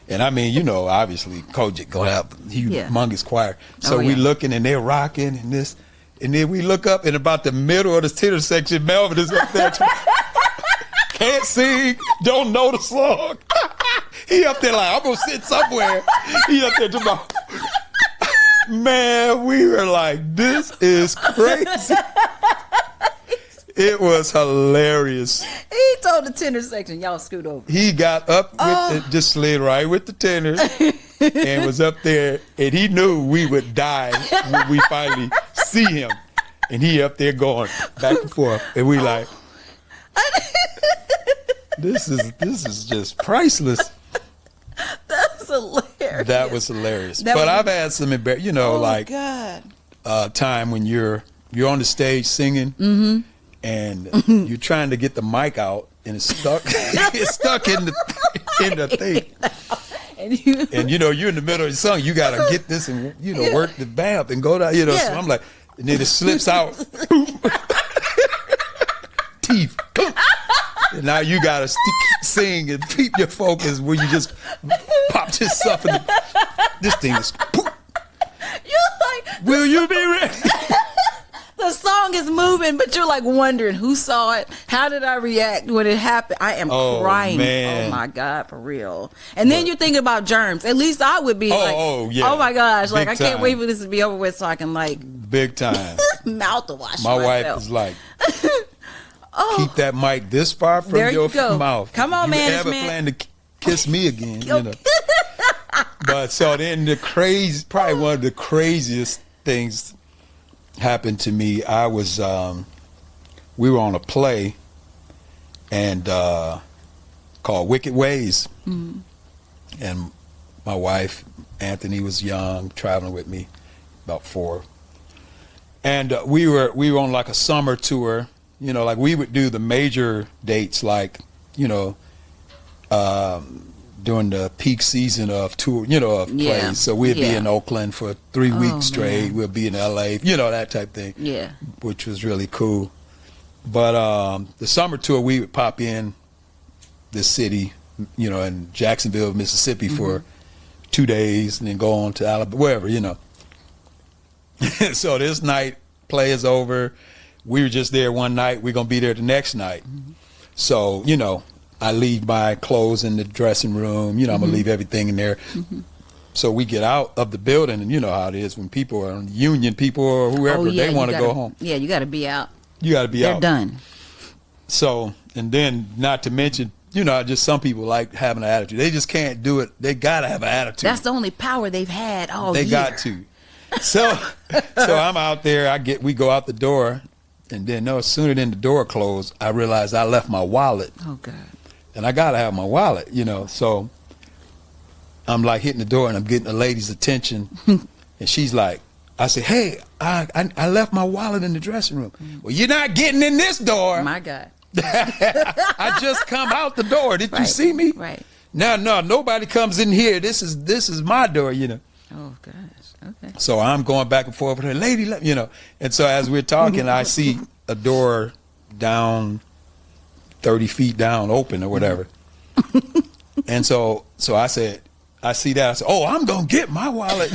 And I mean, obviously COGIC gonna have humongous choir. So we looking, and they're rocking and this, and then we look up, and about the middle of the tenor section, Melvin is up there. Can't sing, don't know the song. He up there like, I'm gonna sit somewhere. He up there tomorrow. Man, we were like, this is crazy. It was hilarious. He told the tenor section, y'all scoot over. He got up with it, just slid right with the tenor and was up there, and he knew we would die when we finally see him. And he up there going back and forth, and we like, this is just priceless. That's hilarious. That was hilarious. But I've had some time when you're on the stage singing, and you're trying to get the mic out, and it's stuck. It's stuck in the thing. And you're in the middle of the song. You gotta get this and work the vamp and go down. So I'm like, and then it slips out. Teeth. And now you gotta sing and keep your focus where you just popped yourself in this thing is. You're like, will you be ready? The song is moving, but you're like wondering who saw it. How did I react when it happened? I am crying. Man. Oh my God, for real. And then you're thinking about germs. At least I would be oh my gosh, like I can't wait for this to be over with so I can big time mouthwash my myself. wife is like, keep that mic this far from your mouth. Come on, you management. ever plan to kiss me again, you know. But so then probably one of the craziest things happened to me. We were on a play and called Wicked Ways. Mm-hmm. And my wife, Anthony, was young, traveling with me, about 4. And we were on like a summer tour, you know, like we would do the major dates, like, you know, during the peak season of tour, you know, of plays. So we'd be in Oakland for 3 weeks straight. We'll be in LA, you know, that type thing. Yeah. Which was really cool. But the summer tour, we would pop in the city, you know, in Jacksonville, Mississippi for 2 days and then go on to Alabama, wherever, you know. So this night, play is over. We were just there one night. We're going to be there the next night. Mm-hmm. So, you know, I leave my clothes in the dressing room. You know, I'm going to leave everything in there. Mm-hmm. So we get out of the building, and you know how it is when people are on the union, people or whoever, they want to go home. Yeah, you got to be out. You got to be out. They're done. So, and then not to mention, you know, just some people like having an attitude. They just can't do it. They got to have an attitude. That's the only power they've had all year. They got to. So I'm out there. We go out the door, and then no sooner than the door closed, I realized I left my wallet. Oh God! And I gotta have my wallet, you know. So I'm like hitting the door, and I'm getting the lady's attention, and she's like, I say, "Hey, I left my wallet in the dressing room." Well, you're not getting in this door. My God! I just come out the door. Did you see me? Right. No, nobody comes in here. This is my door, you know. Oh gosh. Okay. So I'm going back and forth with her, lady, you know. And so as we're talking, I see a door down 30 feet down, open or whatever. And so I said, I see that. I said, oh, I'm going to get my wallet.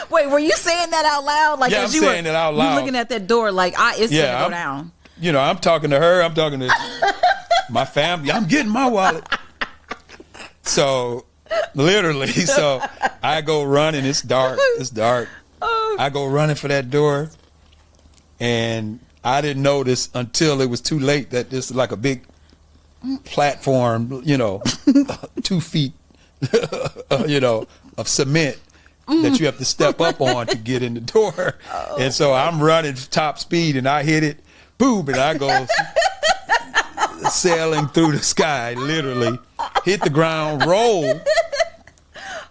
Wait, were you saying that out loud? Like, yeah, I'm saying it out loud. You looking at that door like, it's going to go down. You know, I'm talking to her. I'm talking to my family. I'm getting my wallet. So literally, so I go running. It's dark. I go running for that door, and I didn't notice until it was too late that this is like a big platform, you know, 2 feet, you know, of cement that you have to step up on to get in the door. And so I'm running top speed, and I hit it, boom, and I go sailing through the sky, literally. Hit the ground, roll.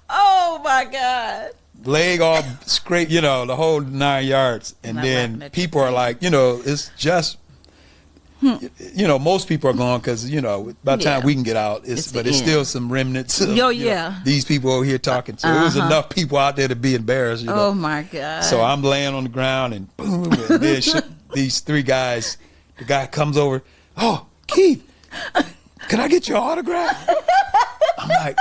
Oh my God. Leg all scrape, you know, the whole 9 yards. And then people are like, you know, it's just, you know, most people are gone because, you know, by the time we can get out, it's still some remnants of these people over here talking. So there was enough people out there to be embarrassed. You know? Oh my God. So I'm laying on the ground and boom, and then these 3 guys, the guy comes over, oh, Keith, can I get your autograph? I'm like,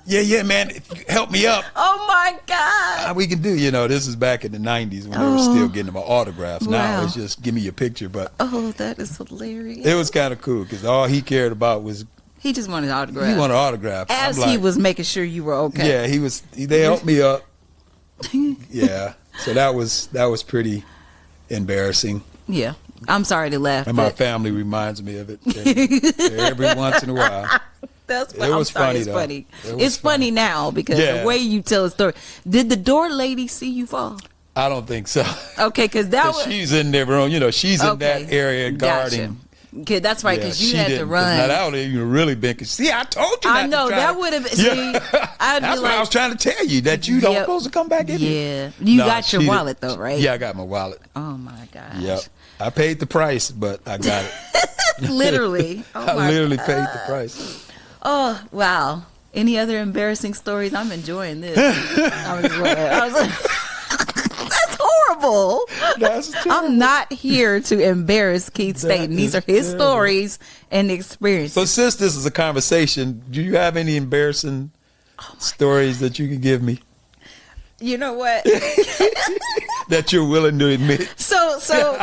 yeah, man, if you help me up. Oh my God. We can do, you know, this is back in the 90s when they were still getting my autographs. Wow. Now it's just give me your picture. But oh, that is hilarious. It was kind of cool because all he cared about was he just wanted an autograph. He wanted an autograph. As he was making sure you were okay. Yeah, they helped me up. Yeah. So that was pretty embarrassing. Yeah. I'm sorry to laugh. And my family reminds me of it every once in a while. That's funny. It was funny. It's funny. It's funny now because the way you tell a story. Did the door lady see you fall? I don't think so. Okay, because she's in there, you know, she's in that area guarding. Gotcha. Okay, that's right, because you had to run. Now that would have really been. See, I told you. I know that would have. See, that's what I was trying to tell you, that you don't supposed to come back in. Yeah, you got your wallet though, right? Yeah, I got my wallet. Oh my gosh. Yep, I paid the price, but I got it. Literally. I literally paid the price. Oh wow! Any other embarrassing stories? I'm enjoying this. I was like, that's horrible. That's terrible. I'm not here to embarrass Keith Staten. These are his stories and experiences. So since this is a conversation, do you have any embarrassing stories that you can give me? You know what? That you're willing to admit. So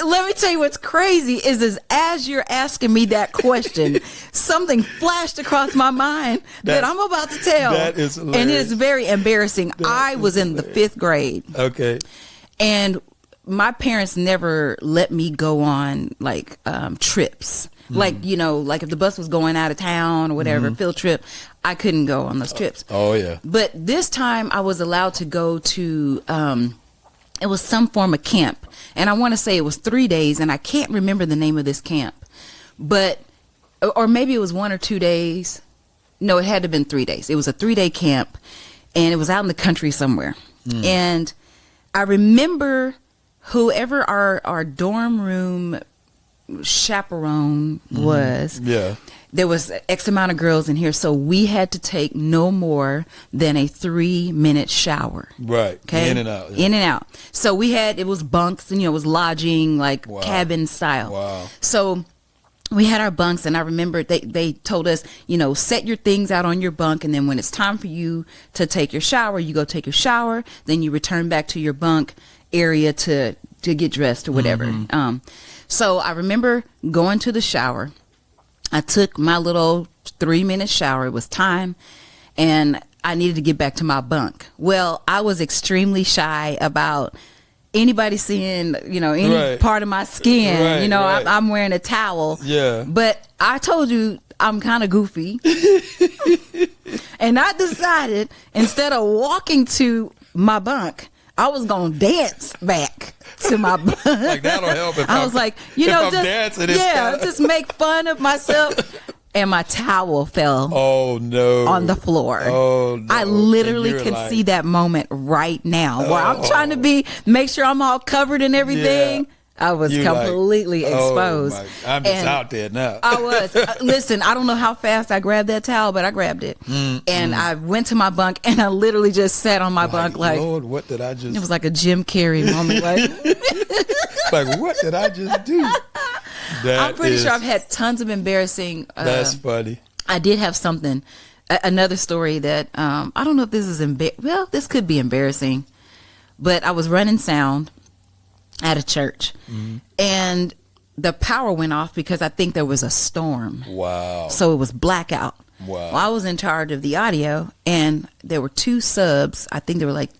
let me tell you what's crazy is as you're asking me that question, something flashed across my mind that I'm about to tell. That is hilarious. And it is very embarrassing. I was in the 5th grade. Okay. And my parents never let me go on like trips. Like, you know, like if the bus was going out of town or whatever, field trip, I couldn't go on those trips. Oh, yeah. But this time I was allowed to go to, it was some form of camp. And I want to say it was 3 days, and I can't remember the name of this camp. But, or maybe it was 1 or 2 days. No, it had to have been 3 days. It was a 3-day camp, and it was out in the country somewhere. And I remember whoever our dorm room chaperone was, there was X amount of girls in here, so we had to take no more than a 3-minute shower. Right. Okay. In and out. In and out. So we had, it was bunks, and you know, it was lodging, like cabin style. Wow. So we had our bunks, and I remember they told us, you know, set your things out on your bunk, and then when it's time for you to take your shower, you go take your shower, then you return back to your bunk area to get dressed or whatever. So I remember going to the shower. I took my little 3-minute shower. It was time, and I needed to get back to my bunk. Well, I was extremely shy about anybody seeing, you know, any part of my skin. You know, I'm wearing a towel. Yeah. But I told you I'm kind of goofy. And I decided, instead of walking to my bunk, I was going to dance back to my bunk. Like, that'll help if I was like, you know, just, dancing, just make fun of myself. And my towel fell on the floor. Oh, no. I literally can see that moment right now where I'm trying to make sure I'm all covered and everything. Yeah. I was completely exposed. I'm just out there now. I was. Listen, I don't know how fast I grabbed that towel, but I grabbed it. And I went to my bunk, and I literally just sat on my bunk like, Lord, what did I just... It was like a Jim Carrey moment. Like, what did I just do? I'm pretty sure I've had tons of embarrassing... that's funny. I did have something, another story that, I don't know if this is... well, this could be embarrassing, but I was running sound at a church, and the power went off because I think there was a storm. Wow. So it was blackout. Wow. Well, I was in charge of the audio, and there were 2 subs. I think they were like,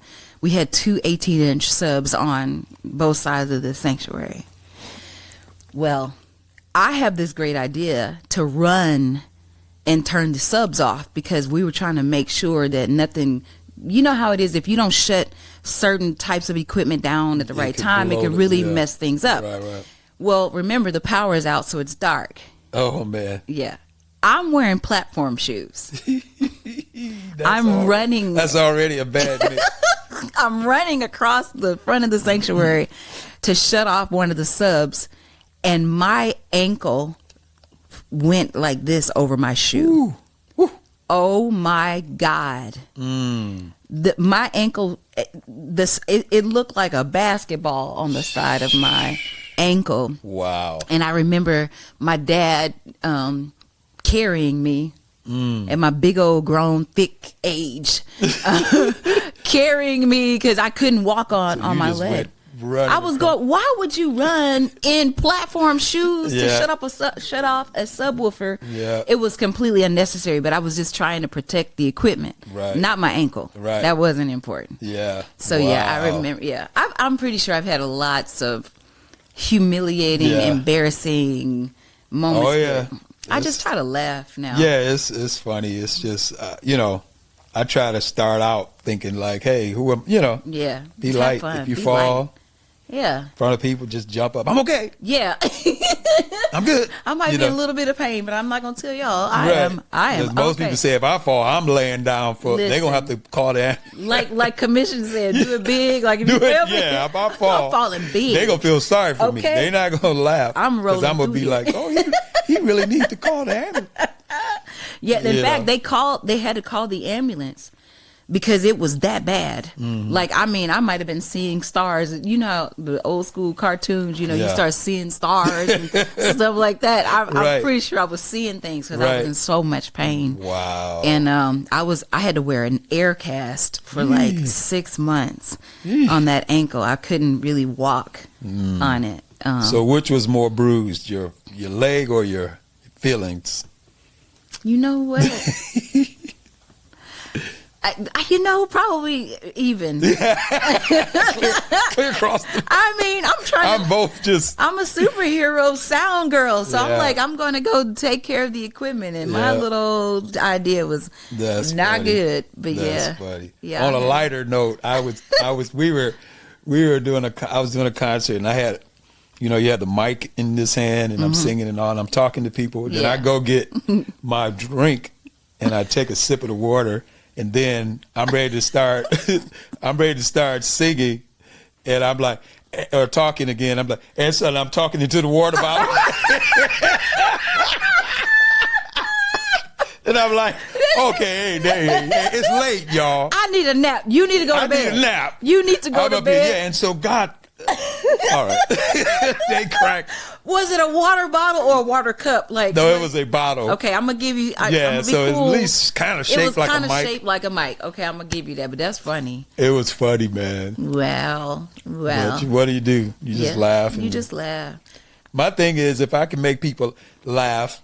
we had 2 18-inch subs on both sides of the sanctuary. Well, I have this great idea to run and turn the subs off because we were trying to make sure that nothing, you know how it is, if you don't shut certain types of equipment down at the right time, it could really mess things up. Right. Well, remember, the power is out, so it's dark. Oh, man. Yeah. I'm wearing platform shoes. I'm running. That's already a bad mix. I'm running across the front of the sanctuary to shut off one of the subs, and my ankle went like this over my shoe. Ooh. Oh my God. My ankle, it looked like a basketball on the side of my ankle. Wow. And I remember my dad carrying me at my big old grown thick age, carrying me because I couldn't walk on my leg. I was going, why would you run in platform shoes to shut off a subwoofer? Yeah. It was completely unnecessary, but I was just trying to protect the equipment, not my ankle. Right. That wasn't important. Yeah. So I remember. Yeah, I'm pretty sure I've had lots of humiliating, embarrassing moments. Oh yeah. I just try to laugh now. Yeah, it's funny. It's just you know, I try to start out thinking like, hey, who am you know? Yeah. Be light. If you fall. Light. Yeah. In front of people, just jump up. I'm okay. Yeah. I'm good. I might be in a little bit of pain, but I'm not gonna tell y'all. I am. Most people say if I fall, I'm laying down for. They're gonna have to call that. Like Commission said, do it big. Like if you feel me, if I fall, I'm falling big. They're gonna feel sorry for me. They're not gonna laugh. I'm rolling. I'm gonna be like, oh, he really needs to call the ambulance. Yeah. In fact, they had to call the ambulance. Because it was that bad. Like, I mean, I might have been seeing stars. You know, the old school cartoons, you know, you start seeing stars and stuff like that. I'm pretty sure I was seeing things because I was in so much pain. Wow. And I had to wear an air cast for like 6 months on that ankle. I couldn't really walk on it. So which was more bruised, your leg or your feelings? You know what? Probably even. Clear across. I mean, I'm a superhero sound girl, so I'm like, I'm going to go take care of the equipment, and my little idea was not funny. Good, but That's funny. Yeah. On a lighter note, I was doing a concert, and I had, you had the mic in this hand, and I'm singing and all, and I'm talking to people. Then I go get my drink, and I take a sip of the water. And then I'm ready to start. I'm ready to start singing, and I'm like, or talking again. I'm like, and so I'm talking into the water bottle, and I'm like, okay, hey, it's late, y'all. I need a nap. You need to go to bed. I need a nap. You need to go to bed. Yeah, and so God. All right, they cracked. Was it a water bottle or a water cup? No, it was a bottle. Okay, I'm gonna give you. I'm gonna be so cool. At least kind of shaped like a mic. It was kind of shaped like a mic. Okay, I'm gonna give you that, but that's funny. It was funny, man. Well. But what do? You just laugh. You just laugh. My thing is, if I can make people laugh,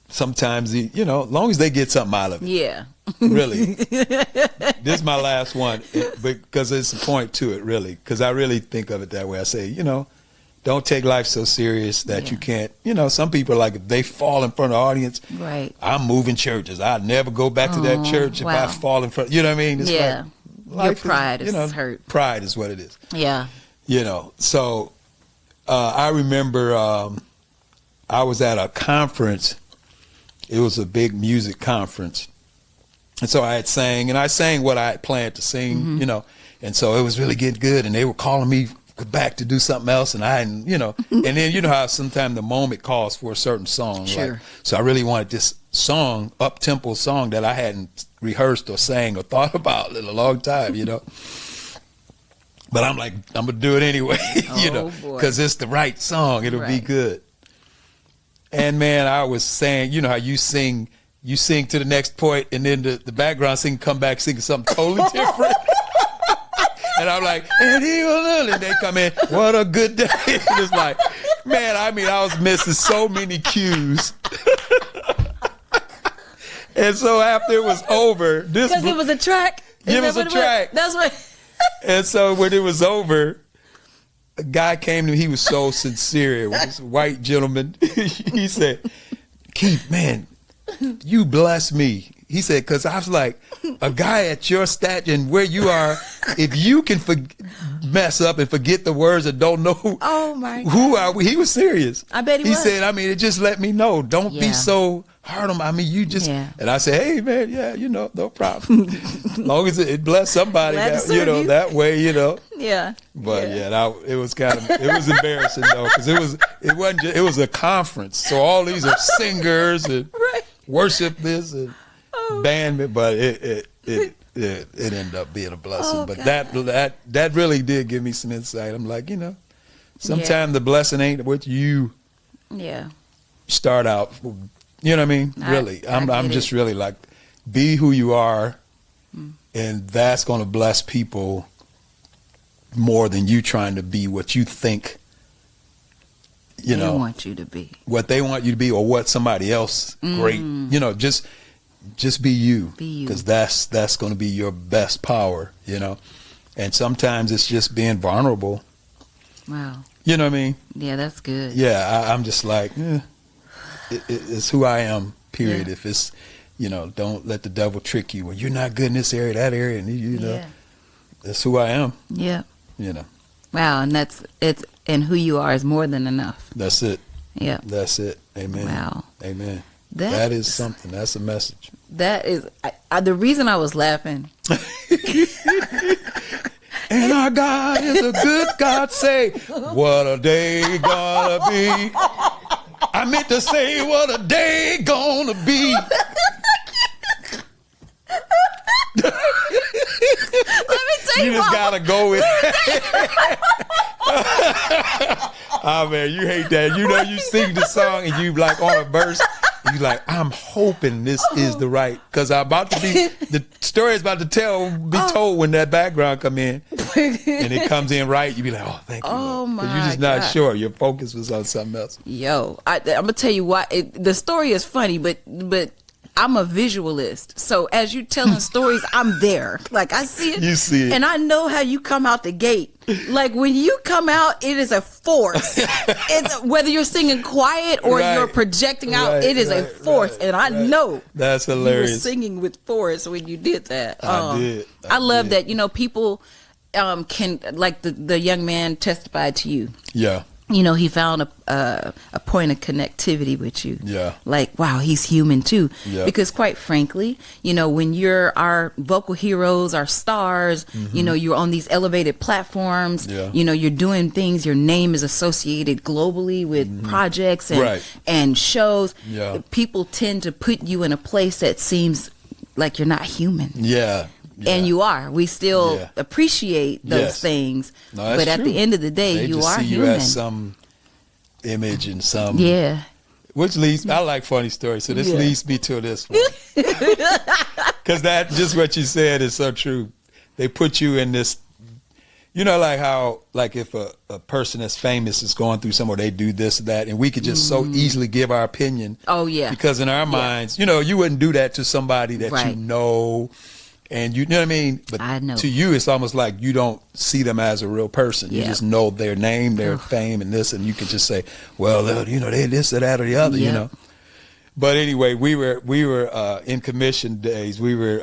sometimes as long as they get something out of it. Yeah. Really. This is my last one, because it's a point to it, really. Because I really think of it that way. I say, don't take life so serious that you can't. Some people are like, if they fall in front of the audience, right? I'm moving churches. I'd never go back to that church if I fall in front. You know what I mean? It's Your pride is hurt. Pride is what it is. Yeah. So I remember I was at a conference. It was a big music conference. And so I sang what I had planned to sing, and so it was really getting good. And they were calling me back to do something else, and I hadn't, and then how sometimes the moment calls for a certain song. Sure. Like, so I really wanted this song, up-tempo song that I hadn't rehearsed or sang or thought about in a long time, But I'm like, I'm going to do it anyway, because it's the right song. It'll be good. And, man, I was saying, how you sing to the next point, and then the background singer come back singing something totally different. And I'm like, and they come in, what a good day. It's like, man, I was missing so many cues. And so after it was over, because it was a track. It was a track. That's what. And so when it was over, a guy came to me. He was so sincere. It was this white gentleman. He said, Keith, man, you bless me. He said, because I was like, a guy at your stature and where you are, if you can mess up and forget the words and don't know who are we, he was serious. I bet he was. He said, it just let me know. Don't be so hard on me. You just, and I said, hey, man, no problem. As long as it bless somebody, that way, Yeah. But it was it was embarrassing though, because it was a conference. So all these are singers and worship this and band, but it ended up being a blessing. But that really did give me some insight. I'm like, sometimes the blessing ain't what you start out. You know what I mean? Really, I'm just really like, be who you are, and that's going to bless people more than you trying to be what you think. They want you to be what they want you to be, or what somebody else great. Just be you, because that's going to be your best power. And sometimes it's just being vulnerable. Wow. You know what I mean? Yeah, that's good. Yeah, I'm just like, it's who I am. Period. Yeah. If it's, don't let the devil trick you. Well, you're not good in this area, that area, and that's who I am. Yeah. Wow, and and who you are is more than enough. That's it. Yeah. That's it. Amen. Wow. Amen. That is something. That's a message. That is the reason I was laughing. And our God is a good God. Say, what a day gonna be. I meant to say, what a day gonna be. Let me tell you, you just gotta go with it. Oh man, you hate that. You sing the song and you like on a verse. You like, I'm hoping this is the right, because I'm about to be, the story is about to be told when that background come in, and it comes in right. You be like, oh, thank you. Oh Lord. my You're just not sure. Your focus was on something else. Yo, I'm gonna tell you why. The story is funny, but I'm a visualist. So as you're telling stories, I'm there. Like I see it. You see it. And I know how you come out the gate. Like when you come out, it is a force. It's whether you're singing quiet or Right. you're projecting out, it is a force. And I know that's hilarious. you were singing with force when you did that. I did. I love that, people can, like the young man testified to you. Yeah. He found a point of connectivity with you. Yeah. Like, wow, he's human too. Yeah. Because quite frankly, when you're our vocal heroes, our stars, you're on these elevated platforms, Yeah. You're doing things, your name is associated globally with projects and, Right. and shows. Yeah. People tend to put you in a place that seems like you're not human. Yeah. Yeah. And you are. We still Yeah. appreciate those Yes. things. No, that's but at true. the end of the day, They you just are see human. you as some image and some. Yeah. Which leads, I like funny stories, so this Yeah. leads me to this one. Because that, just what you said is so true. They put you in this, like how, like if a person that's famous is going through somewhere, they do this or that, and we could just so easily give our opinion. Oh, yeah. Because in our minds, you wouldn't do that to somebody that Right. you know. And you know what I mean? But I know. to you, it's almost like you don't see them as a real person. You Yeah. just know their name, their fame, and this, and you can just say, well, they this or that or the other, Yeah. But anyway, we were in commission days. We were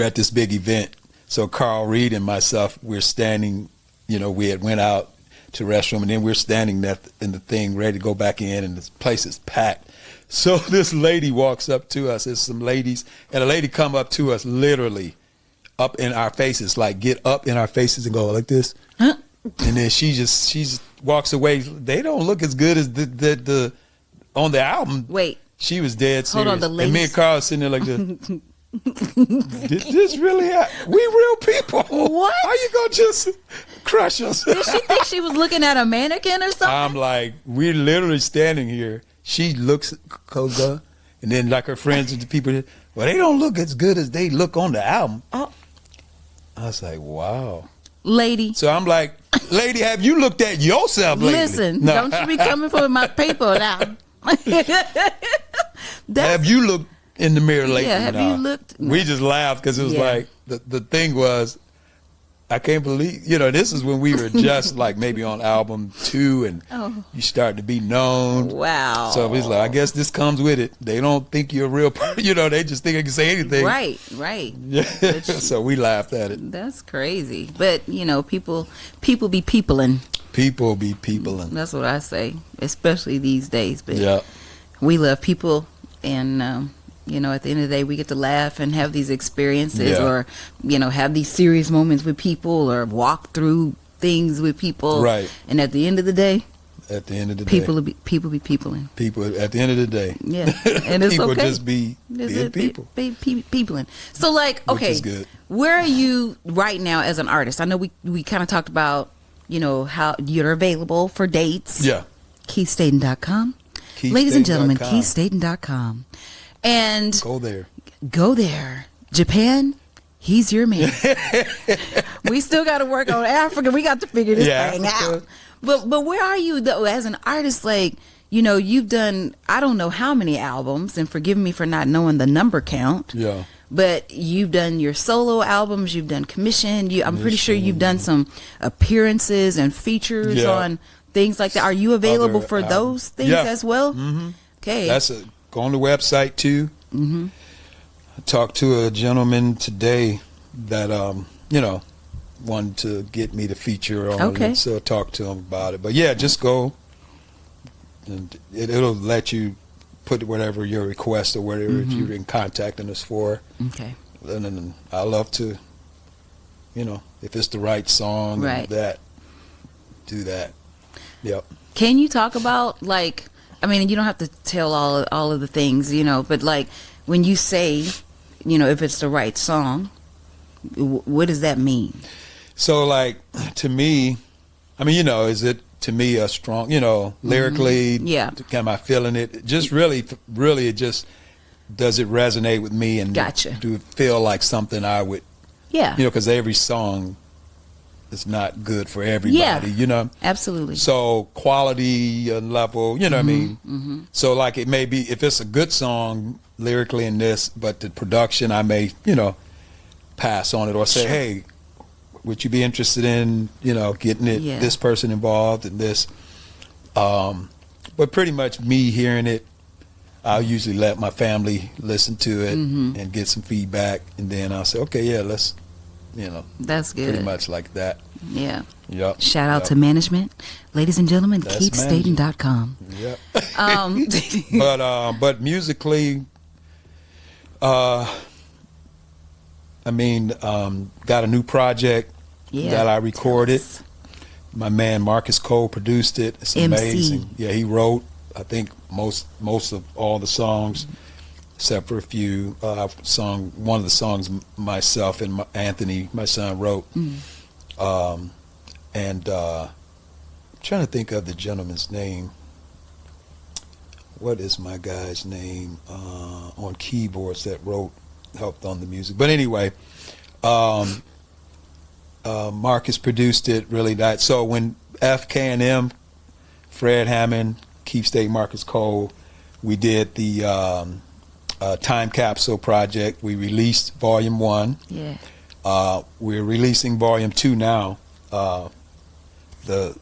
at this big event. So Carl Reed and myself, we're standing. We had went out to the restroom, and then we're standing in the thing, ready to go back in, and this place is packed. So this lady walks up to us. There's some ladies, and a lady come up to us, literally up in our faces, like get up in our faces and go like this. Huh? And then she just walks away. They don't look as good as the on the album. Wait. She was dead serious. Hold on, the and me ladies- and Carl sitting there like this. Did this really happen? We real people. What? How you gonna just crush us? Did she think she was looking at a mannequin or something? I'm like, we're literally standing here. She looks Koga, and then like her friends and the people, well, they don't look as good as they look on the album. Oh. I was like, wow. Lady, So I'm like, lady, have you looked at yourself lately? listen, No. don't you be coming for my paper now. Have you looked in the mirror lately? Yeah, have No. you looked? We just laughed because it was Yeah. like, the thing was, I can't believe, this is when we were just like maybe on album 2 and you start to be known. Wow. So it's like, I guess this comes with it. They don't think you're a real person. They just think they can say anything. Right. So we laughed at it. That's crazy. But, people be peopling. People be people. And That's what I say, especially these days. But yeah. we love people, and at the end of the day, we get to laugh and have these experiences, Yeah. or have these serious moments with people, or walk through things with people. Right. And at the end of the day, At the end of the people day. be peopling. People, at the end of the day. Yeah, and it's people okay. just be being people. Peopling. So, like, Which okay, is good. where are you right now as an artist? I know we kind of talked about, how you're available for dates. Yeah. KeithStaten.com. Ladies and gentlemen, KeithStaten.com. KeithStaten.com. And Go there. go there. Japan, he's your man. We still got to work on Africa. We got to figure this thing Africa. out. But where are you, though, as an artist? Like, you've done, I don't know how many albums, and forgive me for not knowing the number count. Yeah. But you've done your solo albums, you've done commission. I'm pretty sure you've done some appearances and features Yeah. on things like that. Are you available Other for albums. those things Yeah. as well? Mm-hmm. Okay. Go on the website too. Mm-hmm. I talked to a gentleman today that wanted to get me to feature on Okay. it, so I talked to him about it. But yeah, just go, and it'll let you put whatever your request or whatever if you're in contacting us for. Okay. And then I love to, if it's the right song, Right. do that. Yep. Can you talk about, like, I mean, you don't have to tell all of the things, but like when you say, if it's the right song, what does that mean? So like to me, I mean, is it to me a strong, lyrically? Yeah. Am I feeling it? Just really, it just does it resonate with me, and Gotcha. do it feel like something I would, Yeah. because every song is not good for everybody. Yeah. You know. Absolutely. So quality and level, you know what I mean? Mm-hmm. So like it may be, if it's a good song lyrically in this, but the production, I may, you know, pass on it or say, Sure. hey, would you be interested in, you know, getting it, Yeah. this person involved in this? But pretty much me hearing it, I'll usually let my family listen to it and get some feedback. And then I'll say, okay, yeah, let's, you know, That's good. pretty much like that. Yeah. Yep. Shout out to management. Ladies and gentlemen, That's KeithStaten.com. Yep. Um, But musically, I mean, got a new project yeah. that I recorded. Tell us. My man Marcus Cole produced it. It's MC. amazing. Yeah, he wrote, I think, most of all the songs, except for a few. One of the songs myself and Anthony, my son, wrote. I'm trying to think of the gentleman's name. What is my guy's name on keyboards that helped on the music? But anyway, Marcus produced it, really died. So when FK&M, Fred Hammond, Keith Staten, Marcus Cole, we did the Time Capsule project. We released Volume 1. Yeah. We're releasing Volume 2 now. The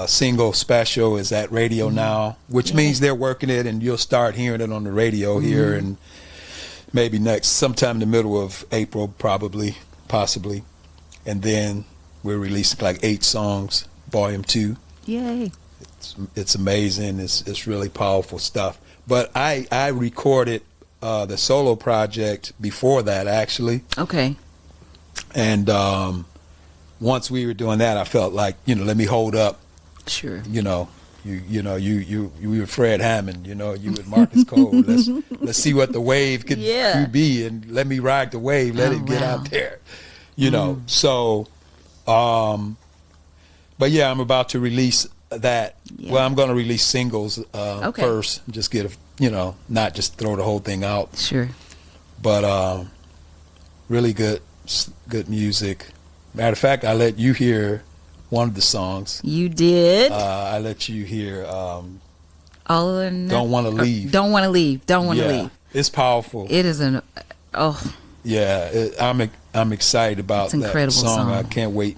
single special is at radio now, which means they're working it, and you'll start hearing it on the radio here, and maybe sometime in the middle of April, possibly. And then we're releasing like 8 songs, Volume 2. Yay. It's amazing. It's really powerful stuff. But I recorded the solo project before that, actually. Okay. And once we were doing that, I felt like, you know, let me hold up. Sure. You know, you were Fred Hammond. You know, you with Marcus Cole. Let's see what the wave could be, and let me ride the wave. Let it get out there. You know. So, but yeah, I'm about to release that. Yeah. Well, I'm going to release singles first. Just get not just throw the whole thing out. Sure. But really good music. Matter of fact, I let you hear one of the songs. You did. I let you hear All or Nothing. Don't Want to Leave. Don't Want to Leave. Don't Want to Leave. It's powerful. It is Yeah, I'm excited about it's an that incredible song. I can't wait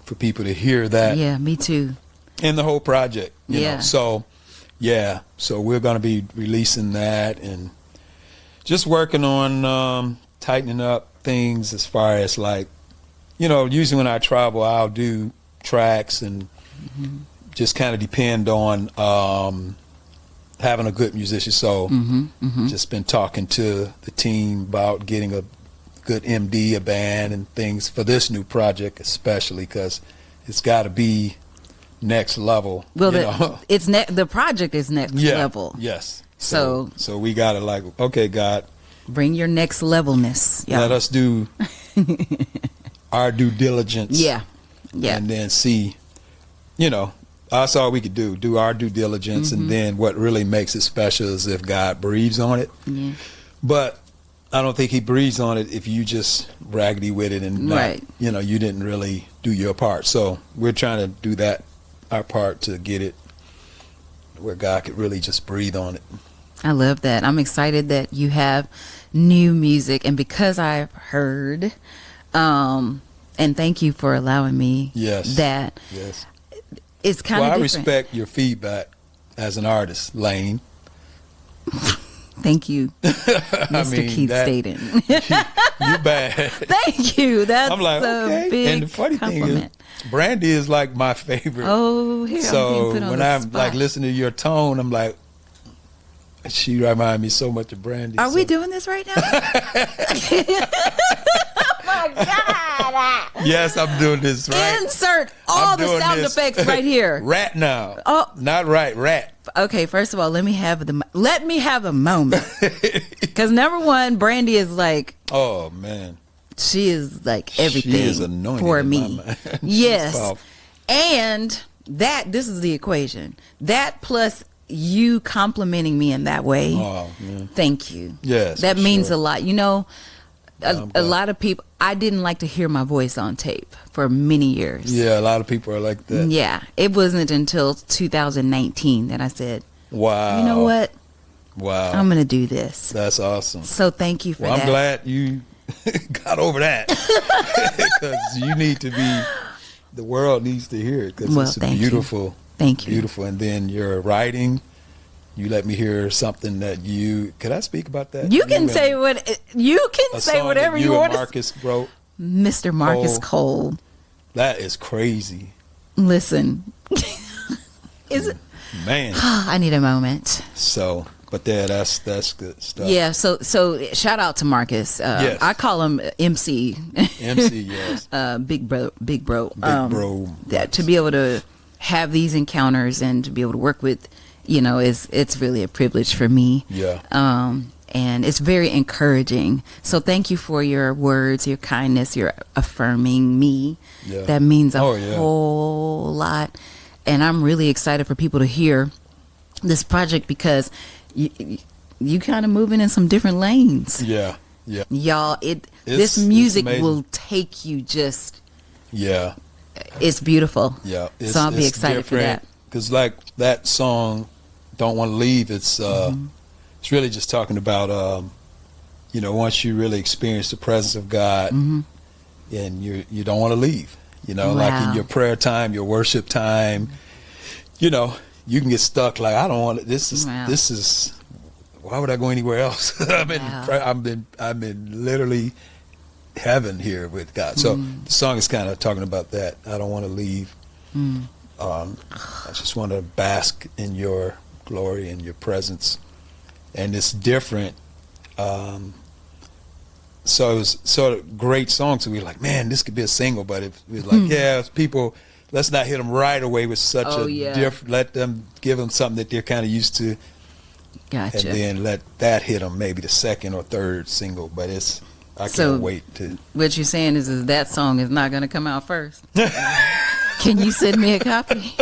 for people to hear that. Yeah, me too. And the whole project. You Yeah. know. So we're going to be releasing that and just working on tightening up things as far as like, you know, usually when I travel, I'll do tracks and just kind of depend on having a good musician. So just been talking to the team about getting a good MD, a band, and things for this new project, especially because it's got to be next level. Well, you know? the project is next level. Yes. So we got to like, okay, God, bring your next levelness. Yeah. let us do our due diligence. Yeah. Yeah. And then see, you know, that's all we could do our due diligence. And then what really makes it special is if God breathes on it. Yeah. But I don't think he breathes on it if you just raggedy with it and not, you know, you didn't really do your part. So we're trying to do our part to get it where God could really just breathe on it. I love that. I'm excited that you have new music, and because I've heard, and thank you for allowing me that. Yes. It's kind of different. I respect your feedback as an artist, Lane. Thank you, Mr. Keith Staten. You bad. Thank you. That's I'm like, okay. Big and the funny compliment. thing is, Brandy is like my favorite. Oh, here, so I'm put on when the I'm spot. like listening to your tone, I'm like, she reminds me so much of Brandy. Are we doing this right now? Oh my God! Yes, I'm doing this right. Insert all the sound effects right here. Rat now. Oh, not right. Rat. Okay, first of all, let me have a moment. Because number one, Brandy is like, oh man, she is like everything she is anointed for in me. my mind. Yes, and this is the equation. That plus you complimenting me in that way. Oh man, thank you. yes, that means a lot. You know, a lot of people, I didn't like to hear my voice on tape for many years. Yeah, a lot of people are like that. Yeah, it wasn't until 2019 that I said, wow, you know what? Wow, I'm going to do this. That's awesome. So thank you for well, that. I'm glad you got over that, because you need to be, the world needs to hear it, because it's beautiful. Thank you. Beautiful. And then your writing, you let me hear something that could I speak about that? You can say what you can say whatever you want. Marcus wrote, Mr. Marcus Cole. That is crazy. Listen, is it? Man, I need a moment. So, but yeah, that's good stuff. Yeah. So shout out to Marcus. Yes. I call him MC. MC, yes. Big bro. Big bro. That to be able to have these encounters and to be able to work with, it's really a privilege for me. Yeah. And it's very encouraging. So thank you for your words, your kindness, your affirming me. Yeah. That means a whole lot. And I'm really excited for people to hear this project, because you kind of moving in some different lanes. Yeah. Yeah. Y'all, this music will take you just. Yeah. It's beautiful. Yeah. So I'll be excited for that. Because like that song, Don't Want to Leave, it's really just talking about, once you really experience the presence of God, and you don't want to leave, like in your prayer time, your worship time, you can get stuck. Like, I don't want to, this is, why would I go anywhere else? I'm in literally heaven here with God. So the song is kind of talking about that. I don't want to leave. I just want to bask in your glory and your presence. And it's different. So it was sort of great songs. So we were like, man, this could be a single. But if we were like, it's people, let's not hit them right away with such different, let them, give them something that they're kind of used to. Gotcha. And then let that hit them, maybe the second or third single. But I can't wait to. What you're saying is that song is not going to come out first. Can you send me a copy?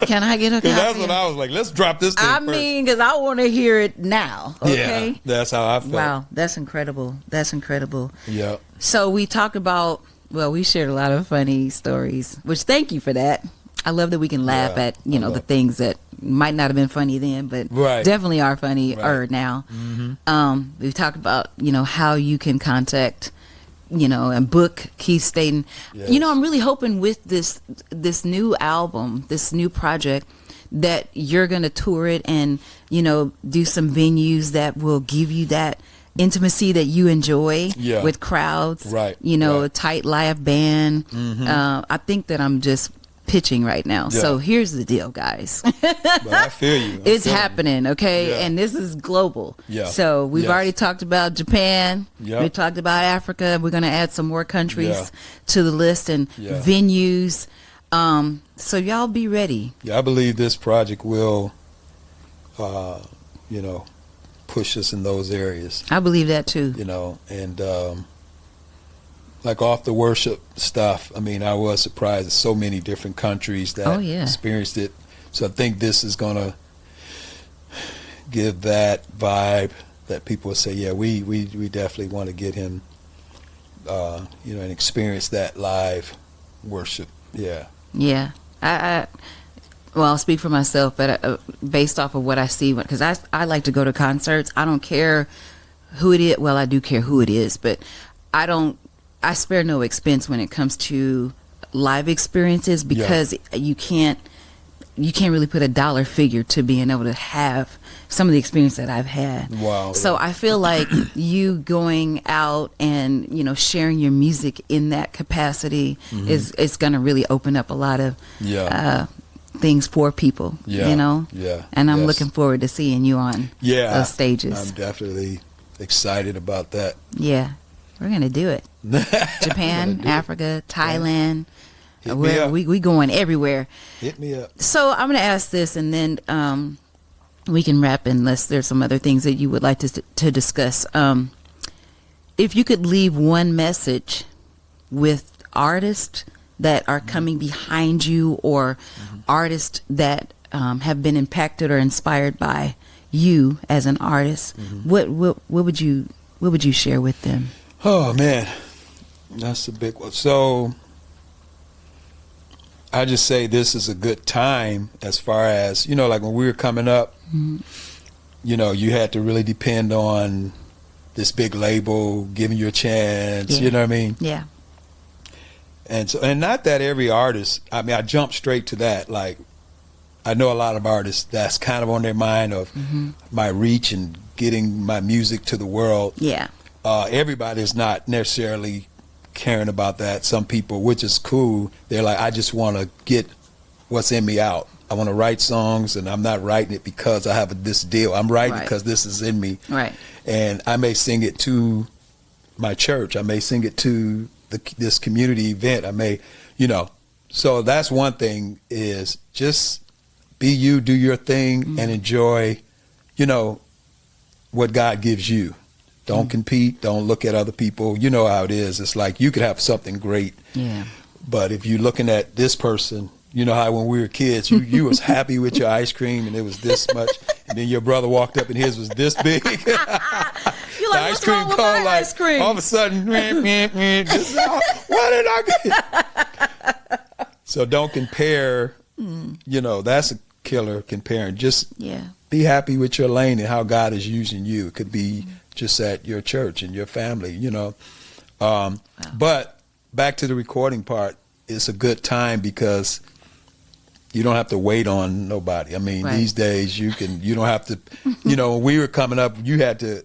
Can I get a copy? That's what I was like. Let's drop this thing first. Because I want to hear it now. Okay. Yeah, that's how I felt. Wow, that's incredible. That's incredible. Yeah. So we talked about. Well, we shared a lot of funny stories, which thank you for that. I love that we can laugh at the things that might not have been funny then, but definitely are funny now. We've talked about how you can contact. And book Keith Staten. Yes. I'm really hoping with this new album, this new project, that you're going to tour it and, do some venues that will give you that intimacy that you enjoy with crowds. Right. A tight live band. I think that I'm just pitching right now. So here's the deal, guys. But I feel you. It's happening, okay? Yeah. And this is global. Yeah. So we've already talked about Japan. Yeah. We talked about Africa. We're going to add some more countries to the list and venues. So y'all be ready. Yeah, I believe this project will, push us in those areas. I believe that too. And like off the worship stuff, I was surprised at so many different countries that experienced it. So I think this is going to give that vibe that people will say, we definitely want to get him, and experience that live worship. Yeah. Yeah. I'll speak for myself, but based off of what I see, because I like to go to concerts. I don't care who it is. Well, I do care who it is, but I spare no expense when it comes to live experiences, because you can't really put a dollar figure to being able to have some of the experience that I've had. Wow. So I feel like you going out and sharing your music in that capacity is going to really open up a lot of things for people. Yeah. And I'm looking forward to seeing you on those stages. I'm definitely excited about that. Yeah. We're going to do it. Japan, Africa, Thailand. We going everywhere. Hit me up. So I'm going to ask this, and then we can wrap unless there's some other things that you would like to discuss. If you could leave one message with artists that are coming behind you, or artists that have been impacted or inspired by you as an artist, what would you share with them? Oh man, that's a big one. So I just say this is a good time as far as, like when we were coming up, you had to really depend on this big label giving you a chance, Yeah. you know what I mean? Yeah. And not that every artist, I mean, I jumped straight to that. Like, I know a lot of artists that's kind of on their mind of my reach and getting my music to the world. Yeah. Everybody's not necessarily caring about that. Some people, which is cool, they're like, I just want to get what's in me out. I want to write songs, and I'm not writing it because I have this deal. I'm writing it because this is in me. Right. And I may sing it to my church. I may sing it to this community event. I may, So that's one thing, is just be you, do your thing, and enjoy, what God gives you. Don't compete. Don't look at other people. You know how it is. It's like you could have something great. Yeah. But if you're looking at this person, you know how when we were kids, you was happy with your ice cream and it was this much, and then your brother walked up and his was this big. You're like, what's wrong with my ice cream? All of a sudden, what did I get? So don't compare. That's a killer, comparing. Just be happy with your lane and how God is using you. It could be just at your church and your family, But back to the recording part, it's a good time because you don't have to wait on nobody. I mean, these days you don't have to, when we were coming up, you had to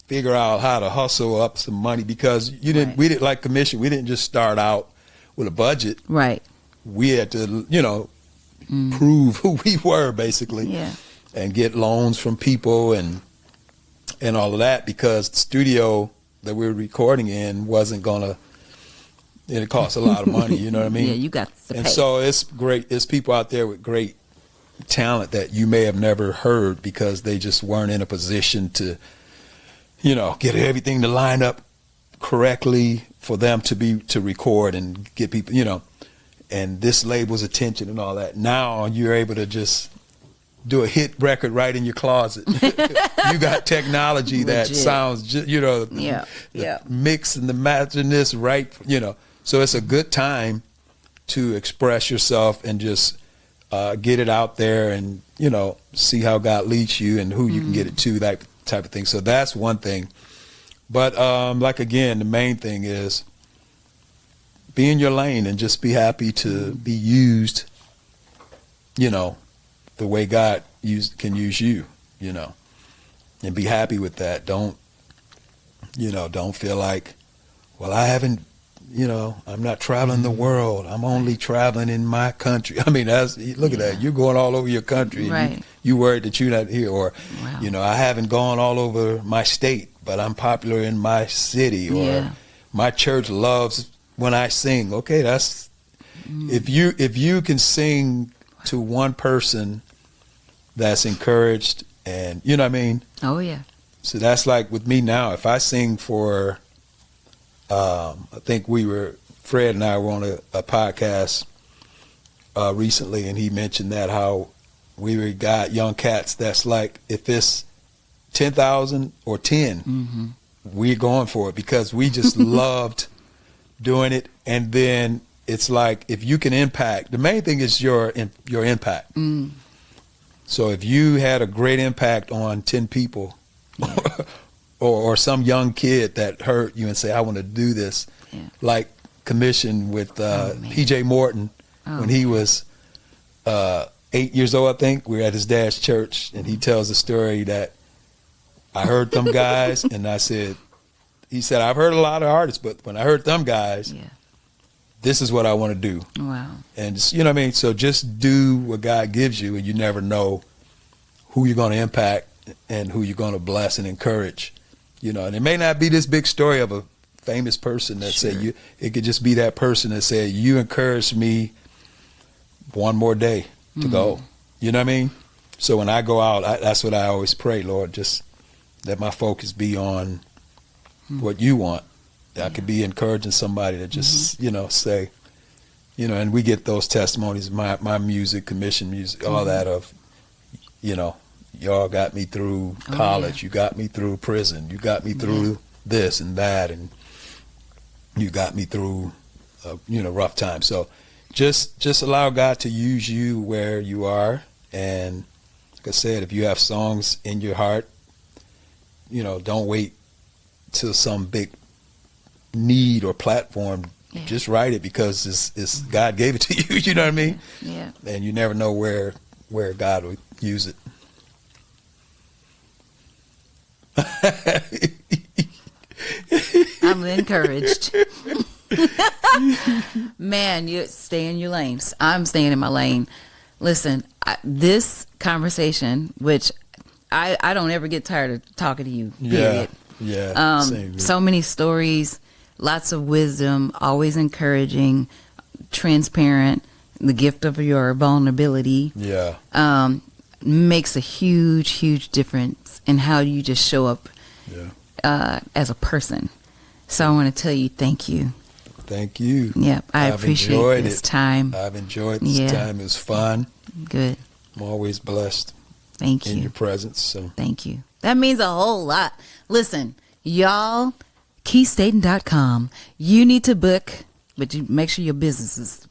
figure out how to hustle up some money because we didn't like commission. We didn't just start out with a budget. Right. We had to, prove who we were basically. Yeah. And get loans from people and all of that, because the studio that we were recording in wasn't gonna, it cost a lot of money, you know what I mean? Yeah, you got to pay. And so it's great. It's people out there with great talent that you may have never heard because they just weren't in a position to, get everything to line up correctly for them to record and get people, and this label's attention and all that. Now you're able to just do a hit record right in your closet. You got technology that sounds, the mix and the match and this right, So it's a good time to express yourself and just get it out there and, see how God leads you and who you can get it to, that type of thing. So that's one thing. But again, the main thing is be in your lane and just be happy to be used, the way God can use you, and be happy with that. Don't feel like, well, I haven't, I'm not traveling the world. I'm only traveling in my country. I mean, look at that. You're going all over your country. Right. And you worried that you're not here. Or, I haven't gone all over my state, but I'm popular in my city. Or my church loves when I sing. Okay, that's, if you can sing to one person that's encouraged, and you know what I mean? Oh yeah. So that's like with me now. If I sing for, I think Fred and I were on a podcast recently, and he mentioned that how we got young cats that's like, if it's 10,000 or 10, we're going for it because we just loved doing it. And then it's like, if you can impact, the main thing is your impact. So if you had a great impact on 10 people, or some young kid that heard you and say, I want to do this, like commission with PJ Morton when he was 8 years old, I think. We were at his dad's church, and he tells the story that I heard them guys, and he said, I've heard a lot of artists, but when I heard them guys, this is what I want to do. Wow. And just, you know what I mean? So just do what God gives you, and you never know who you're going to impact and who you're going to bless and encourage. And it may not be this big story of a famous person that said it could just be that person that said, you encouraged me one more day to go. You know what I mean? So when I go out, that's what I always pray, Lord, just let my focus be on what you want. I could be encouraging somebody to just, say, and we get those testimonies, my music, commission music, all that of, y'all got me through college, you got me through prison, you got me through this and that. And you got me through, rough time. So just allow God to use you where you are. And like I said, if you have songs in your heart, don't wait till some big need or platform. Yeah. Just write it because it's God gave it to you. You know what I mean? Yeah. And you never know where God will use it. I'm encouraged. Man, you stay in your lanes. I'm staying in my lane. Listen, this conversation, which I don't ever get tired of talking to you. Period. Yeah. Same here. So many stories, lots of wisdom, always encouraging, transparent. The gift of your vulnerability. Yeah. Makes a huge, huge difference in how you just show up. Yeah. As a person. So I want to tell you thank you. Thank you. Yep, I appreciate this time. I've enjoyed this time. It was fun. Good. I'm always blessed Thank in you. your presence. So Thank you. That means a whole lot. Listen, y'all, KeithStaten.com. You need to book, but you make sure your business is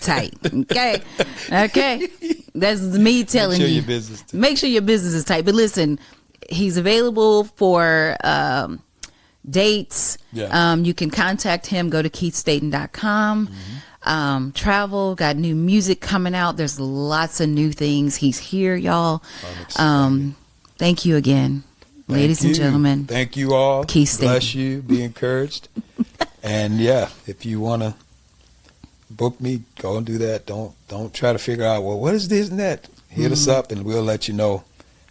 tight. Okay. Okay. That's me telling you. Make sure your business is tight. But listen, he's available for dates. Yeah. You can contact him. Go to KeithStaten.com. Mm-hmm. Travel. Got new music coming out. There's lots of new things. He's here, y'all. Thank you again, ladies and gentlemen. Thank you all. Keith Staten. Bless you. Be encouraged. And yeah, if you want to book me, go and do that. Don't try to figure out, well, what is this and that? Hit us up and we'll let you know.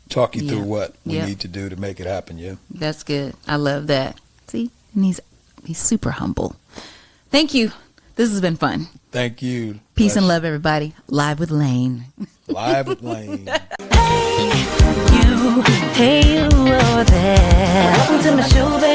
Talk you through what we need to do to make it happen. Yeah. That's good. I love that. See, and he's super humble. Thank you. This has been fun. Thank you. Peace and love, everybody. Live with Lane. Live with Lane. Hey, you over there. Welcome to my show, baby.